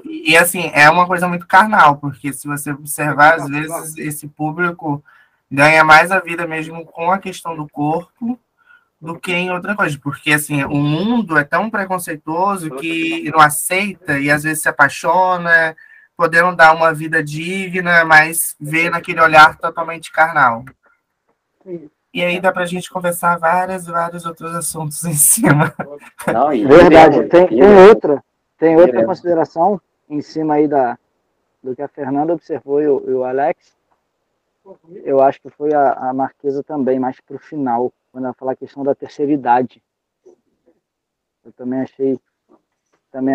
E, assim, é uma coisa muito carnal, porque se você observar, às vezes, esse público ganha mais a vida mesmo com a questão do corpo do que em outra coisa, porque, assim, o mundo é tão preconceituoso que não aceita e, às vezes, se apaixona, podendo dar uma vida digna, mas vê naquele olhar totalmente carnal. E aí dá pra gente conversar vários outros assuntos em cima. Não, verdade. Tem outra consideração em cima aí do que a Fernanda observou e o Alex. Eu acho que foi a Marquesa também, mais pro final, quando ela fala a questão da terceira idade. Eu também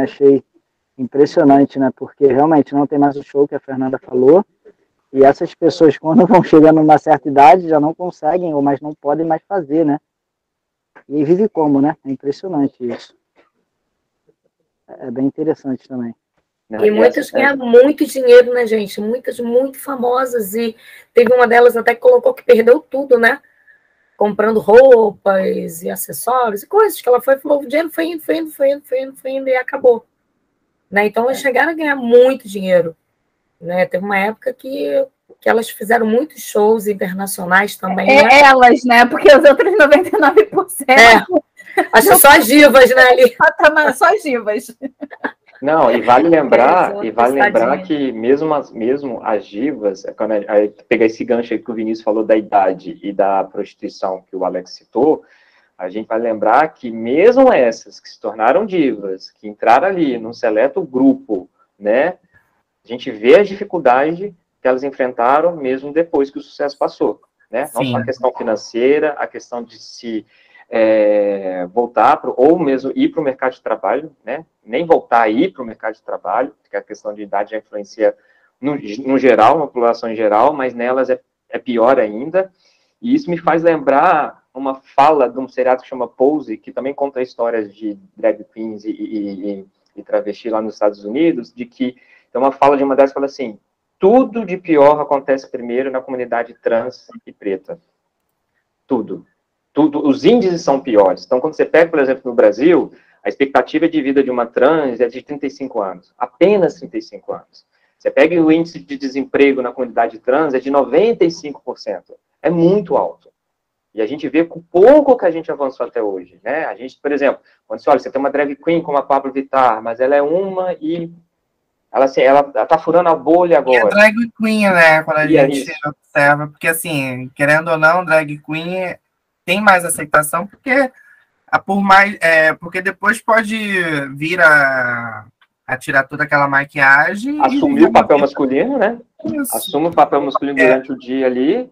achei impressionante, né? Porque realmente não tem mais o show que a Fernanda falou. E essas pessoas, quando vão chegando numa certa idade, já não conseguem, ou mais não podem mais fazer, né? E aí vive como, né? É impressionante isso. É bem interessante também. E muitas ganham muito dinheiro, né, gente? Muitas muito famosas. E teve uma delas até que colocou que perdeu tudo, né? Comprando roupas e acessórios e coisas que ela falou, o dinheiro foi indo e acabou. Né? Então, elas chegaram a ganhar muito dinheiro. Né? Teve uma época que elas fizeram muitos shows internacionais também. Né? Elas, né? Porque os outros 99%. Acho que só as divas, né? Ali. Só as divas. Não, e vale lembrar que mesmo as divas, quando pegar esse gancho aí que o Vinícius falou da idade e da prostituição que o Alex citou, a gente vai lembrar que mesmo essas que se tornaram divas, que entraram ali num seleto grupo, né? A gente vê a dificuldade que elas enfrentaram mesmo depois que o sucesso passou, né? Não só a questão financeira, a questão de se voltar, ou mesmo ir para o mercado de trabalho, né? Nem voltar a ir para o mercado de trabalho, porque a questão de idade já influencia no geral, na população em geral, mas nelas é pior ainda. E isso me faz lembrar uma fala de um seriado que chama Pose, que também conta histórias de drag queens e travesti lá nos Estados Unidos, de que tem uma fala de uma delas que fala assim: tudo de pior acontece primeiro na comunidade trans e preta. Tudo. Os índices são piores. Então, quando você pega, por exemplo, no Brasil, a expectativa de vida de uma trans é de 35 anos. Apenas 35 anos. Você pega o índice de desemprego na comunidade trans, é de 95%. É muito alto. E a gente vê com pouco que a gente avançou até hoje, né? A gente, por exemplo, quando você olha, você tem uma drag queen como a Pablo Vittar, mas ela é uma e ela, assim, ela tá furando a bolha agora. E a drag queen, né? Quando a gente observa, porque assim, querendo ou não, drag queen tem mais aceitação, porque porque depois pode vir a tirar toda aquela maquiagem. Assumir o papel masculino, né? Isso. Assume o papel masculino durante o dia ali.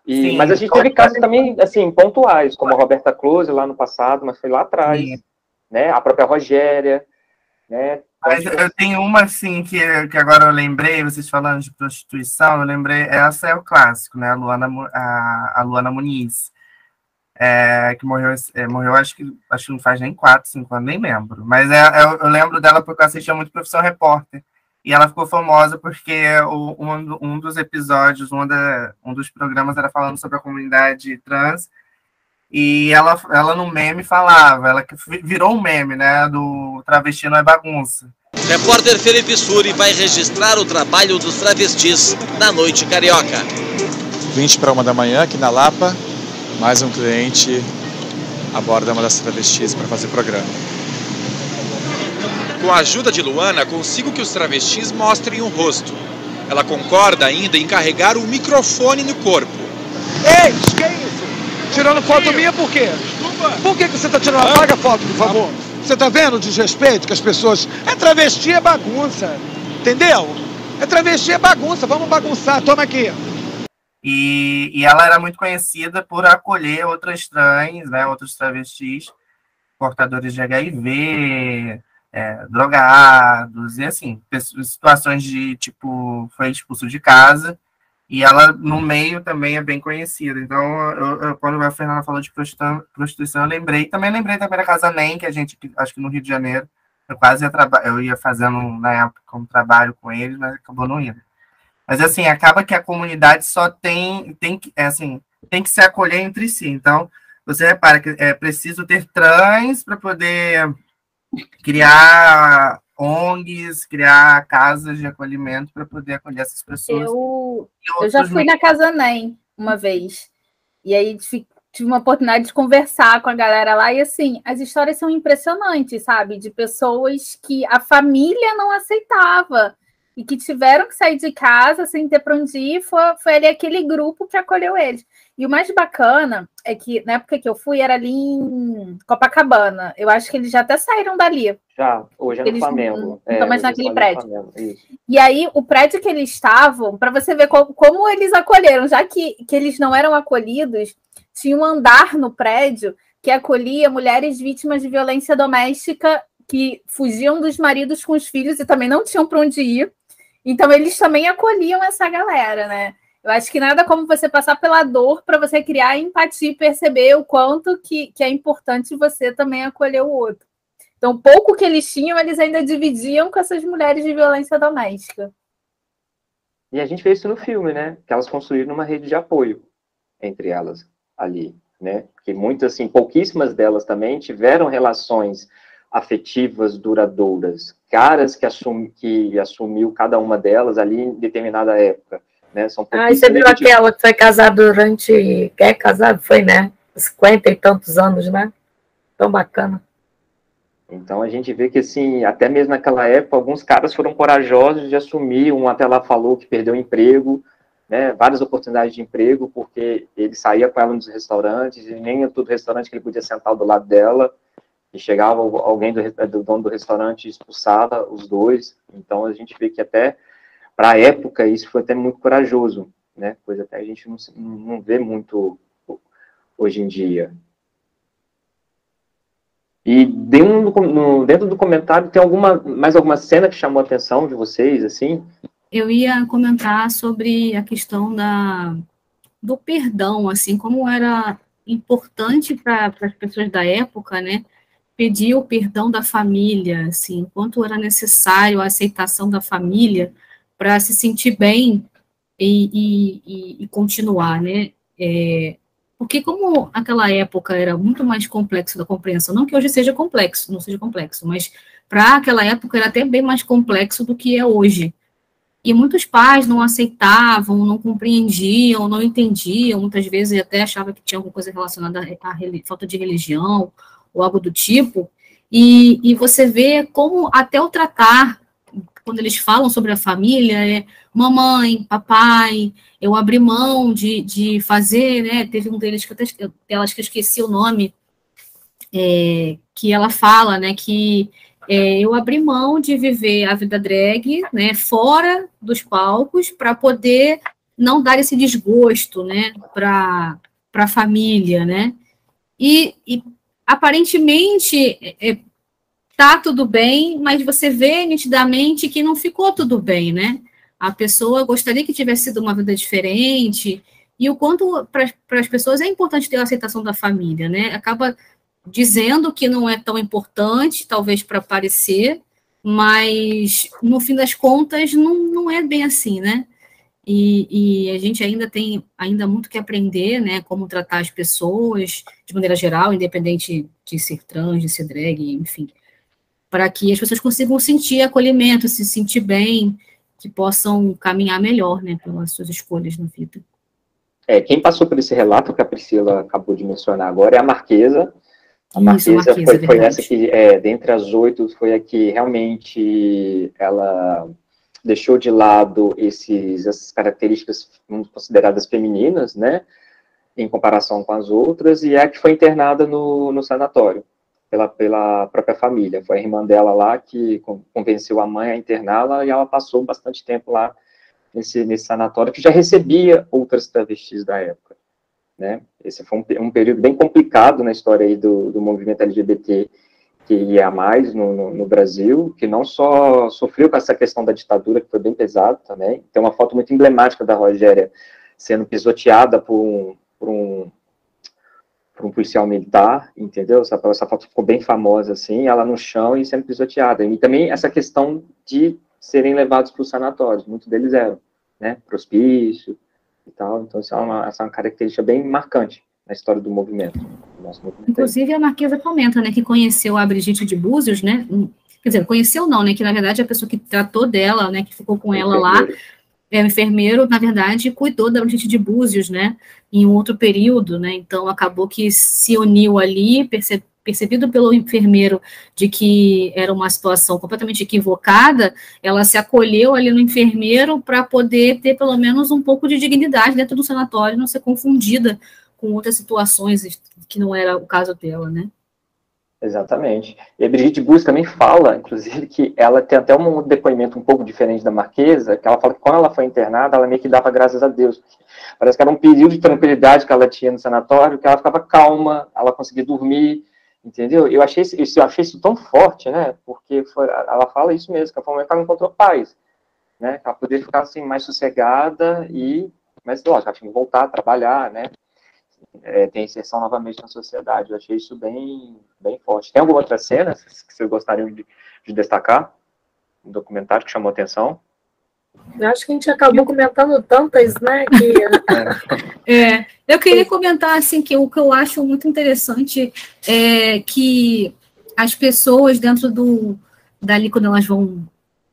Sim, mas a gente teve casos também, assim, pontuais, como a Roberta Close lá no passado, mas foi lá atrás, né? A própria Rogéria, né? Mas eu tenho uma, assim, que agora eu lembrei, vocês falando de prostituição, eu lembrei, essa é o clássico, né? A Luana Muniz, que morreu acho que não faz nem 4, 5 anos, nem lembro. Mas eu lembro dela porque eu assistia muito Profissão Repórter. E ela ficou famosa porque um dos episódios, um dos programas era falando sobre a comunidade trans, e ela no meme falava, ela virou um meme, né, do travesti não é bagunça. Repórter Felipe Suri vai registrar o trabalho dos travestis na noite carioca. 20 para 1 da manhã, aqui na Lapa, mais um cliente aborda uma das travestis para fazer programa. Com a ajuda de Luana, consigo que os travestis mostrem o rosto. Ela concorda ainda em carregar o microfone no corpo. Ei, que é isso? Tirando foto minha por quê? Por que você está tirando? Apaga a foto, por favor. Você está vendo o desrespeito que as pessoas... travesti é bagunça, entendeu? Travesti é bagunça, vamos bagunçar, toma aqui. E ela era muito conhecida por acolher outras trans, né, outros travestis, portadores de HIV... drogados, e assim, situações de, tipo, foi expulso de casa, e ela, no meio, também é bem conhecida. Então, quando a Fernanda falou de prostituição, eu lembrei também da Casa NEM, que a gente, acho que no Rio de Janeiro, eu ia fazendo, na época, um trabalho com eles, mas acabou não indo. Mas, assim, acaba que a comunidade só tem que se acolher entre si. Então, você repara que é preciso ter trans para poder criar ONGs, criar casas de acolhimento para poder acolher essas pessoas. Eu já fui na Casa NEM uma vez, e aí tive uma oportunidade de conversar com a galera lá, e assim, as histórias são impressionantes, sabe? De pessoas que a família não aceitava, e que tiveram que sair de casa sem ter para onde ir, foi ali aquele grupo que acolheu eles. E o mais bacana é que, na época que eu fui, era ali em Copacabana. Eu acho que eles já até saíram dali. Já, hoje é no Flamengo. Não estão mais naquele prédio. E aí, o prédio que eles estavam, para você ver como eles acolheram, já que eles não eram acolhidos, tinha um andar no prédio que acolhia mulheres vítimas de violência doméstica que fugiam dos maridos com os filhos e também não tinham para onde ir. Então, eles também acolhiam essa galera, né? Eu acho que nada como você passar pela dor para você criar empatia e perceber o quanto que é importante você também acolher o outro. Então, pouco que eles tinham, eles ainda dividiam com essas mulheres de violência doméstica. E a gente vê isso no filme, né? Que elas construíram uma rede de apoio entre elas ali, né? Porque muitas, assim, pouquíssimas delas também tiveram relações afetivas duradouras, caras que assumiu cada uma delas ali em determinada época, né? São você viu aquela que foi casada durante... é casado? Foi, né? 50 e tantos anos, né? Tão bacana. Então, a gente vê que, assim, até mesmo naquela época, alguns caras foram corajosos de assumir, um até lá falou que perdeu o emprego, né? Várias oportunidades de emprego, porque ele saía com ela nos restaurantes, e nem em todo restaurante que ele podia sentar do lado dela, e chegava alguém do dono do restaurante e expulsava os dois. Então, a gente vê que até, para a época, isso foi até muito corajoso, né? Coisa até a gente não vê muito hoje em dia. E dentro do comentário tem mais alguma cena que chamou a atenção de vocês, assim? Eu ia comentar sobre a questão do perdão, assim, como era importante para as pessoas da época, né, pedir o perdão da família, assim, quanto era necessário a aceitação da família para se sentir bem e continuar, né, porque como aquela época era muito mais complexo da compreensão, não que hoje seja complexo, não seja complexo, mas para aquela época era até bem mais complexo do que é hoje. E muitos pais não aceitavam, não compreendiam, não entendiam, muitas vezes até achavam que tinha alguma coisa relacionada à falta de religião ou algo do tipo. E você vê como até o tratar, quando eles falam sobre a família, mamãe, papai, eu abri mão de fazer, né? Teve um deles que eu esqueci o nome, que ela fala, né, que eu abri mão de viver a vida drag, né, fora dos palcos, para poder não dar esse desgosto, né, para a família, né, e aparentemente tá tudo bem, mas você vê nitidamente que não ficou tudo bem, né, a pessoa gostaria que tivesse sido uma vida diferente, e o quanto para as pessoas é importante ter a aceitação da família, né, acaba dizendo que não é tão importante, talvez para parecer, mas no fim das contas não é bem assim, né? E a gente ainda tem muito que aprender, né? Como tratar as pessoas de maneira geral, independente de ser trans, de ser drag, enfim, para que as pessoas consigam sentir acolhimento, se sentir bem, que possam caminhar melhor, né? Pelas suas escolhas na vida. Quem passou por esse relato que a Priscila acabou de mencionar agora é a Marquesa. A Marquesa foi essa que, dentre as 8, foi a que realmente ela deixou de lado essas características consideradas femininas, né, em comparação com as outras, e é a que foi internada no sanatório, pela própria família. Foi a irmã dela lá que convenceu a mãe a interná-la, e ela passou bastante tempo lá nesse sanatório, que já recebia outras travestis da época. Né? Esse foi um período bem complicado na história aí do movimento LGBT que ia mais no Brasil, que não só sofreu com essa questão da ditadura, que foi bem pesado também. Tem uma foto muito emblemática da Rogéria sendo pisoteada por um policial militar, entendeu? Essa foto ficou bem famosa, assim, ela no chão e sendo pisoteada. E também essa questão de serem levados para os sanatórios, muitos deles eram, né, para hospício, e tal. Então, essa é uma característica bem marcante na história do movimento. Inclusive, a Marquesa comenta, né, que conheceu a Brigitte de Búzios, né, quer dizer, conheceu não, né, que na verdade a pessoa que tratou dela, né, que ficou com ela lá, o enfermeiro, na verdade, cuidou da Brigitte de Búzios, né, em um outro período, né, então acabou que se uniu ali, percebido pelo enfermeiro de que era uma situação completamente equivocada, ela se acolheu ali no enfermeiro para poder ter pelo menos um pouco de dignidade dentro do sanatório, não ser confundida com outras situações que não era o caso dela, né? Exatamente. E a Brigitte Búzios também fala, inclusive, que ela tem até um depoimento um pouco diferente da Marquesa, que ela fala que quando ela foi internada, ela meio que dava graças a Deus. Parece que era um período de tranquilidade que ela tinha no sanatório, que ela ficava calma, ela conseguia dormir, entendeu? Eu achei isso tão forte, né? Porque ela fala isso mesmo, que foi um momento que ela encontrou paz, né? Que ela poderia ficar assim mais sossegada mas lógico, ela tinha que voltar a trabalhar, né? Ter inserção novamente na sociedade. Eu achei isso bem forte. Tem alguma outra cena que vocês gostariam de destacar no documentário que chamou a atenção? Eu acho que a gente acabou comentando tantas, né? Eu queria comentar assim que o que eu acho muito interessante é que as pessoas dentro dali, quando elas vão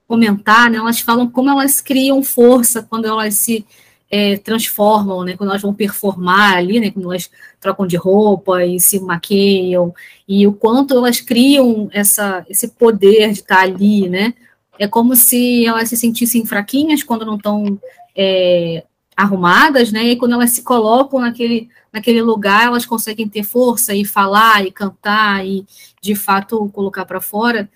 comentar, né, elas falam como elas criam força quando elas se transformam, né, quando elas vão performar ali, né, quando elas trocam de roupa e se maquiam, e o quanto elas criam esse poder de estar ali, né? É como se elas se sentissem fraquinhas quando não estão arrumadas, né? E quando elas se colocam naquele lugar, elas conseguem ter força e falar e cantar e, de fato, colocar para fora.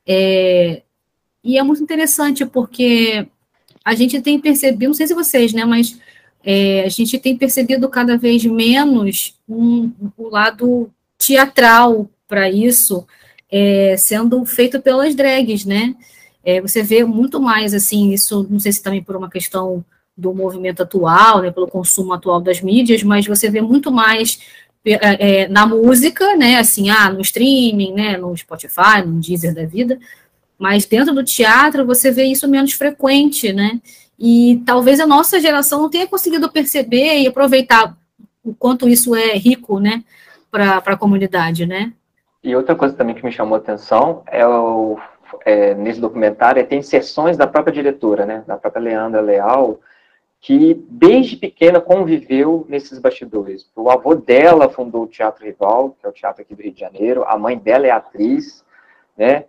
E é muito interessante porque a gente tem percebido, não sei se vocês, né? Mas a gente tem percebido cada vez menos o lado teatral para isso sendo feito pelas drags, né? Você vê muito mais, assim, isso, não sei se também por uma questão do movimento atual, né, pelo consumo atual das mídias, mas você vê muito mais na música, né, assim, no streaming, né, no Spotify, no Deezer da vida, mas dentro do teatro você vê isso menos frequente, né, e talvez a nossa geração não tenha conseguido perceber e aproveitar o quanto isso é rico, né, para a comunidade, né. E outra coisa também que me chamou a atenção nesse documentário tem inserções da própria diretora, né, da própria Leandra Leal, que desde pequena conviveu nesses bastidores. O avô dela fundou o Teatro Rival, que é o teatro aqui do Rio de Janeiro, a mãe dela é atriz, né,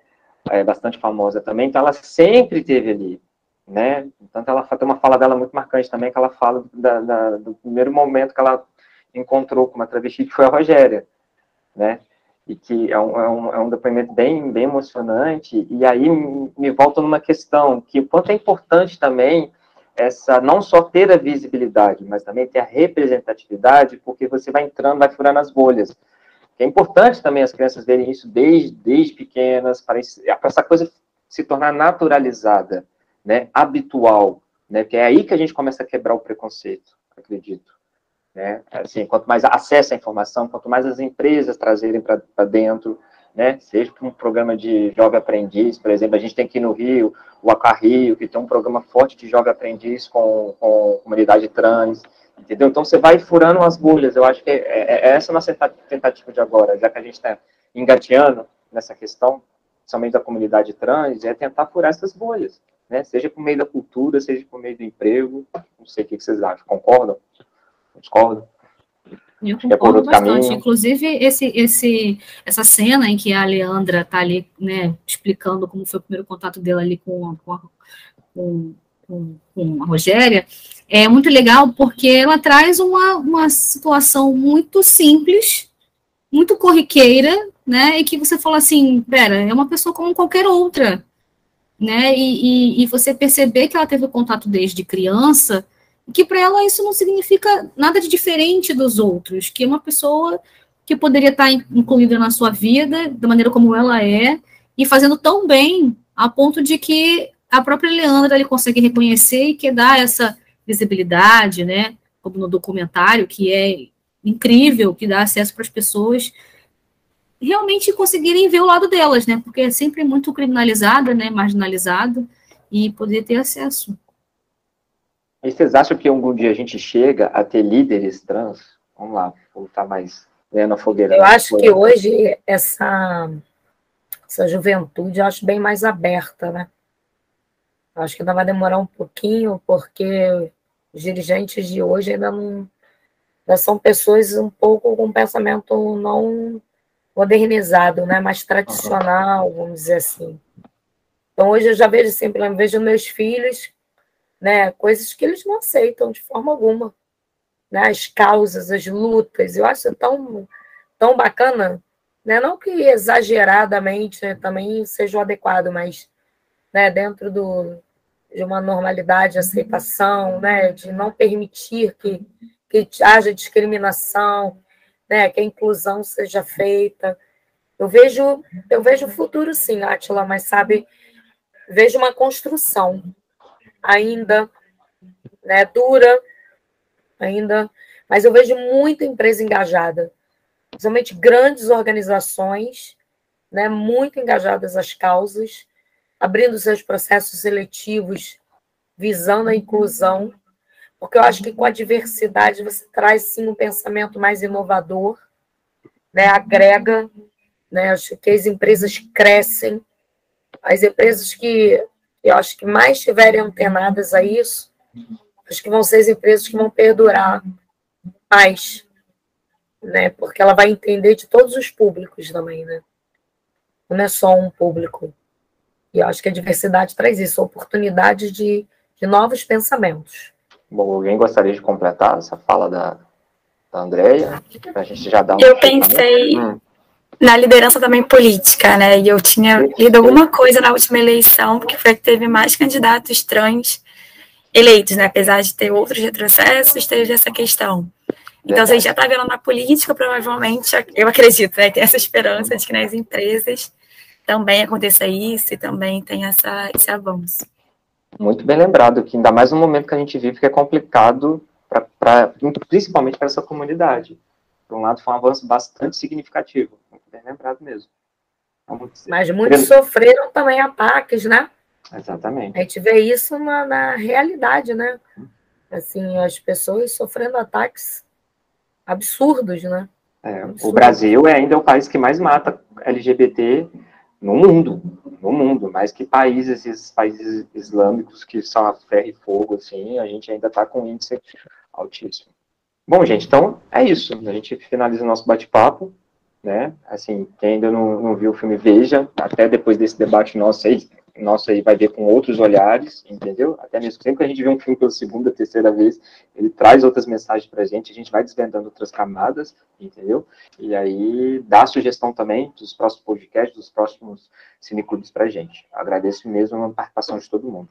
é bastante famosa também, então ela sempre esteve ali, né, então ela tem uma fala dela muito marcante também, que ela fala do primeiro momento que ela encontrou com uma travesti, que foi a Rogéria, né, e que é um depoimento bem emocionante, e aí me volta numa questão, que o quanto é importante também não só ter a visibilidade, mas também ter a representatividade, porque você vai entrando, vai furando as bolhas. É importante também as crianças verem isso desde pequenas, para essa coisa se tornar naturalizada, né, habitual, né, porque é aí que a gente começa a quebrar o preconceito, acredito. Né? Assim, quanto mais acesso à informação, quanto mais as empresas trazerem para dentro, né? Seja um programa de Jovem Aprendiz, por exemplo, a gente tem aqui no Rio, o Acarrio, que tem um programa forte de Jovem Aprendiz com comunidade trans, entendeu? Então você vai furando as bolhas, eu acho que essa a nossa tentativa de agora, já que a gente está engateando nessa questão, principalmente da comunidade trans, é tentar furar essas bolhas, né? Seja por meio da cultura, seja por meio do emprego, não sei o que vocês acham, concordam? Discordo? Eu concordo bastante. Inclusive, essa cena em que a Leandra está ali, né, explicando como foi o primeiro contato dela ali com a Rogéria, é muito legal porque ela traz uma situação muito simples, muito corriqueira, né, e que você fala assim, pera, é uma pessoa como qualquer outra, né, e você perceber que ela teve contato desde criança, que para ela isso não significa nada de diferente dos outros, que é uma pessoa que poderia estar incluída na sua vida, da maneira como ela é, e fazendo tão bem, a ponto de que a própria Leandra ele consegue reconhecer e quer dar essa visibilidade, né, como no documentário, que é incrível, que dá acesso para as pessoas realmente conseguirem ver o lado delas, né, porque é sempre muito criminalizada, né, marginalizada, e poder ter acesso. E vocês acham que algum dia a gente chega a ter líderes trans? Vamos lá, vou estar mais na fogueira. Eu acho que hoje essa juventude eu acho bem mais aberta, né? Eu acho que ainda vai demorar um pouquinho, porque os dirigentes de hoje ainda são pessoas um pouco com pensamento não modernizado, né? Mais tradicional, vamos dizer assim. Então hoje eu já vejo sempre, eu vejo meus filhos, né, coisas que eles não aceitam de forma alguma, né, as causas, as lutas, eu acho tão bacana, né, não que exageradamente, né, também seja o adequado, mas, né, dentro de uma normalidade, aceitação, né, de não permitir que haja discriminação, né, que a inclusão seja feita. Eu vejo o futuro sim, Átila, mas sabe, vejo uma construção ainda, né, dura, ainda, mas eu vejo muita empresa engajada, principalmente grandes organizações, né, muito engajadas às causas, abrindo seus processos seletivos, visando a inclusão, porque eu acho que com a diversidade você traz, sim, um pensamento mais inovador, né, agrega, né, acho que as empresas crescem, as empresas que eu acho que mais estiverem antenadas a isso, acho que vão ser as empresas que vão perdurar mais, né? Porque ela vai entender de todos os públicos também, né? Não é só um público. E eu acho que a diversidade traz isso, oportunidade de novos pensamentos. Bom, alguém gostaria de completar essa fala da Andréia? A gente já dá Eu pensei na liderança também política, né? E eu tinha lido alguma coisa na última eleição, que foi a que teve mais candidatos trans eleitos, né? Apesar de ter outros retrocessos, teve essa questão. Então, se a gente já está vendo na política, provavelmente, eu acredito, né, tem essa esperança de que nas empresas também aconteça isso e também tem esse avanço. Muito bem lembrado, que ainda mais no momento que a gente vive, que é complicado, principalmente para essa comunidade. Por um lado, foi um avanço bastante significativo. Muito bem lembrado mesmo. Mas muitos sofreram também ataques, né? Exatamente. A gente vê isso na realidade, né? Assim, as pessoas sofrendo ataques absurdos, né? O Brasil ainda é o país que mais mata LGBT no mundo, mais que esses países islâmicos que são a ferro e fogo, assim, a gente ainda está com um índice altíssimo. Bom, gente, então é isso. A gente finaliza o nosso bate-papo, né? Assim, quem ainda não viu o filme, veja, até depois desse debate nosso aí vai ver com outros olhares, entendeu? Até mesmo sempre que a gente vê um filme pela segunda, terceira vez, ele traz outras mensagens pra gente, a gente vai desvendando outras camadas, entendeu? E aí dá sugestão também dos próximos podcasts, dos próximos cineclubes pra gente. Agradeço mesmo a participação de todo mundo.